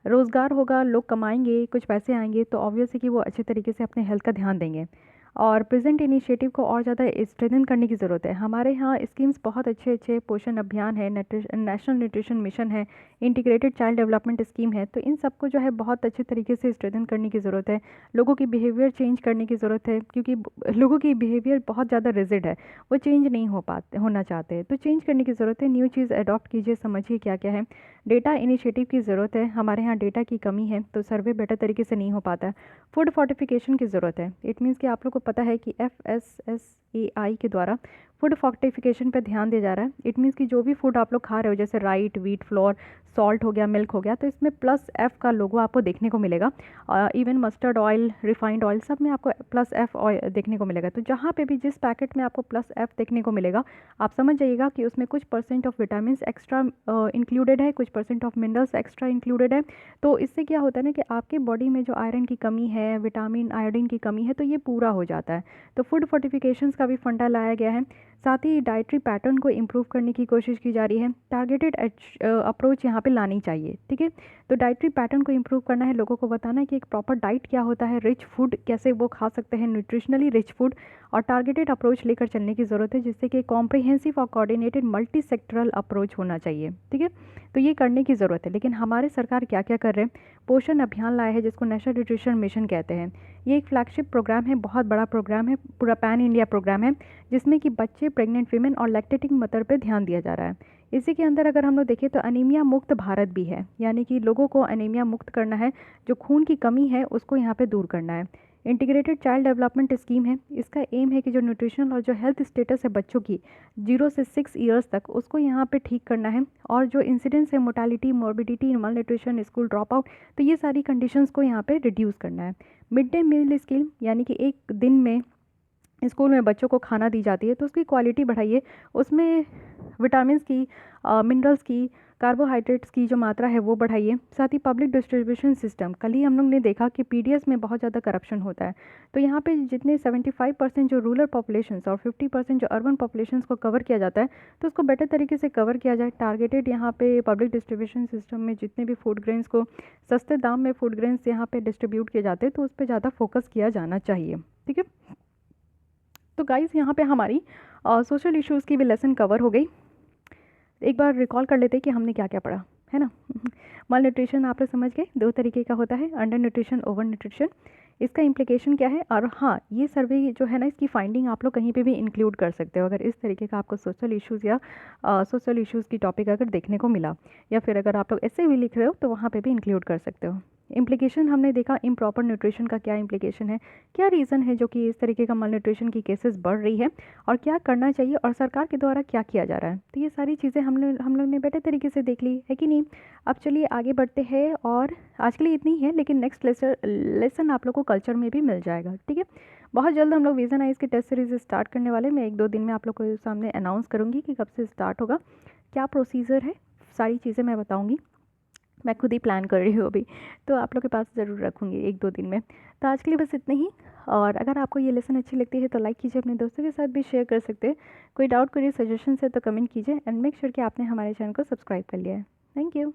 रोज़गार होगा, लोग कमाएंगे, कुछ पैसे आएंगे, तो ऑब्वियस है कि वो अच्छे तरीके से अपने हेल्थ का ध्यान देंगे। और प्रेजेंट इनिशिएटिव को और ज़्यादा स्ट्रेंथन करने की ज़रूरत है। हमारे यहाँ स्कीम्स बहुत अच्छे अच्छे, पोषण अभियान है, नेशनल न्यूट्रिशन मिशन है, इंटीग्रेटेड चाइल्ड डेवलपमेंट स्कीम है, तो इन सबको जो है बहुत अच्छे तरीके से स्ट्रेंथन करने की ज़रूरत है। लोगों की बिहेवियर चेंज करने की ज़रूरत है, क्योंकि लोगों की बिहेवियर बहुत ज़्यादा रिजिड है, वो चेंज नहीं होना चाहते हैं, तो चेंज करने की ज़रूरत है। न्यू चीज़ अडॉप्ट कीजिए, समझिए क्या क्या है। डेटा इनिशिएटिव की ज़रूरत है, हमारे यहाँ डेटा की कमी है तो सर्वे बेटर तरीके से नहीं हो पाता है। फूड फोर्टिफिकेशन की ज़रूरत है। इट मीन्स कि आप लोग को पता है कि FSSAI के द्वारा फूड फोर्टिफिकेशन पे ध्यान दिया जा रहा है। इट मीन्स कि जो भी फूड आप लोग खा रहे हो, जैसे राइट, व्हीट फ्लोर, सॉल्ट हो गया, मिल्क हो गया, तो इसमें +F का लोगो आपको देखने को मिलेगा। Even mustard oil, refined oil, सब में आपको +F ऑयल देखने को मिलेगा। तो जहाँ पे भी जिस पैकेट में आपको +F देखने को मिलेगा, आप समझ जाइएगा कि उसमें कुछ % ऑफ विटामिन एक्स्ट्रा इंक्लूडेड है, कुछ % ऑफ मिनरल्स एक्स्ट्रा इंक्लूडेड है। तो इससे क्या होता है ना कि आपके बॉडी में जो आयरन की कमी है, विटामिन आयोडीन की कमी है, तो ये पूरा हो जाता है। तो फूड फोर्टिफिकेशंस का भी फंडा लाया गया है। साथ ही डाइटरी पैटर्न को इम्प्रूव करने की कोशिश की जा रही है। टारगेटेड अप्रोच यहाँ पे लानी चाहिए, ठीक है। तो डाइटरी पैटर्न को इम्प्रूव करना है, लोगों को बताना है कि एक प्रॉपर डाइट क्या होता है, रिच फूड कैसे वो खा सकते हैं, न्यूट्रिशनली रिच फूड, और टारगेटेड अप्रोच लेकर चलने की ज़रूरत है, जिससे कि कॉम्प्रिहेंसिव और कोऑर्डिनेटेड मल्टी सेक्टरल अप्रोच होना चाहिए, ठीक है। तो ये करने की ज़रूरत है। लेकिन हमारे सरकार क्या क्या कर रहे हैं, पोषण अभियान लाया है जिसको नेशनल न्यूट्रिशन मिशन कहते हैं। ये एक फ्लैगशिप प्रोग्राम है, बहुत बड़ा प्रोग्राम है, पूरा पैन इंडिया प्रोग्राम है, जिसमें कि बच्चे, प्रेग्नेंट वीमेन और लैक्टेटिंग मदर पे ध्यान दिया जा रहा है। इसी के अंदर अगर हम लोग देखें तो अनीमिया मुक्त भारत भी है, यानी कि लोगों को अनीमिया मुक्त करना है, जो खून की कमी है उसको यहाँ पे दूर करना है। इंटीग्रेटेड चाइल्ड डेवलपमेंट स्कीम है, इसका एम है कि जो न्यूट्रिशनल और जो हेल्थ स्टेटस है बच्चों की 0 से 6 ईयर्स तक, उसको यहाँ पे ठीक करना है। और जो इंसिडेंस है मोर्टालिटी, मॉर्बिडिटी, माल न्यूट्रिशन, स्कूल ड्रॉप आउट, तो ये सारी कंडीशंस को यहाँ पे रिड्यूस करना है। मिड डे मील स्कीम, यानी कि एक दिन में स्कूल में बच्चों को खाना दी जाती है तो उसकी क्वालिटी बढ़ाइए, उसमें विटामिन्स की, मिनरल्स की, कार्बोहाइड्रेट्स की जो मात्रा है वो बढ़ाइए। साथ ही पब्लिक डिस्ट्रीब्यूशन सिस्टम, कल ही हम लोग ने देखा कि PDS में बहुत ज़्यादा करप्शन होता है, तो यहाँ पे जितने 75% जो रूरल पॉपुलेशंस और 50% जो अर्बन पॉपुलेशंस को कवर किया जाता है, तो उसको बेटर तरीके से कवर किया जाए। टारगेटेड यहाँ पे पब्लिक डिस्ट्रीब्यूशन सिस्टम में जितने भी फूड ग्रेन्स को सस्ते दाम में फूड ग्रेन्स यहाँ पे डिस्ट्रीब्यूट किए जाते हैं, तो उस पर ज़्यादा फोकस किया जाना चाहिए, ठीक है। तो गाइस यहाँ पे हमारी सोशल इश्यूज़ की भी लेसन कवर हो गई। एक बार रिकॉल कर लेते हैं कि हमने क्या क्या पढ़ा, है ना। माल न्यूट्रिशन आप लोग समझ गए, 2 तरीके का होता है, अंडर न्यूट्रिशन, ओवर न्यूट्रिशन। इसका इम्प्लीकेशन क्या है। और हाँ, ये सर्वे जो है ना, इसकी फाइंडिंग आप लोग कहीं पे भी इंक्लूड कर सकते हो अगर इस तरीके का आपको सोशल इश्यूज़ या सोशल इश्यूज़ की टॉपिक अगर देखने को मिला, या फिर अगर आप लोग ऐसे भी लिख रहे हो तो वहाँ पे भी इंक्लूड कर सकते हो। इम्प्लीकेशन हमने देखा इम्प्रॉपर न्यूट्रिशन का क्या इम्प्लीकेशन है, क्या रीज़न है जो कि इस तरीके का माल न्यूट्रिशन की केसेस बढ़ रही है, और क्या करना चाहिए और सरकार के द्वारा क्या किया जा रहा है। तो ये सारी चीज़ें हम लोग ने बेटर तरीके से देख ली है कि नहीं। अब चलिए आगे बढ़ते हैं, और आज के लिए इतनी ही है, लेकिन नेक्स्ट लेसन आप लोग को कल्चर में भी मिल जाएगा, ठीक है। बहुत जल्द हम लोग विज़न आइज़ की टेस्ट सीरीज़ स्टार्ट करने वाले, मैं 1-2 दिन में आप लोग को सामने अनाउंस करूँगी कि कब से स्टार्ट होगा, क्या प्रोसीजर है, सारी चीज़ें मैं बताऊँगी। मैं खुद ही प्लान कर रही हूँ अभी, तो आप लोग के पास ज़रूर रखूँगी 1-2 दिन में। तो आज के लिए बस इतना ही, और अगर आपको ये लेसन अच्छी लगती है तो लाइक कीजिए, अपने दोस्तों के साथ भी शेयर कर सकते हैं। कोई डाउट, कोई सजेशन है तो कमेंट कीजिए, एंड मेक श्योर कि आपने हमारे चैनल को सब्सक्राइब कर लिया है। Thank you.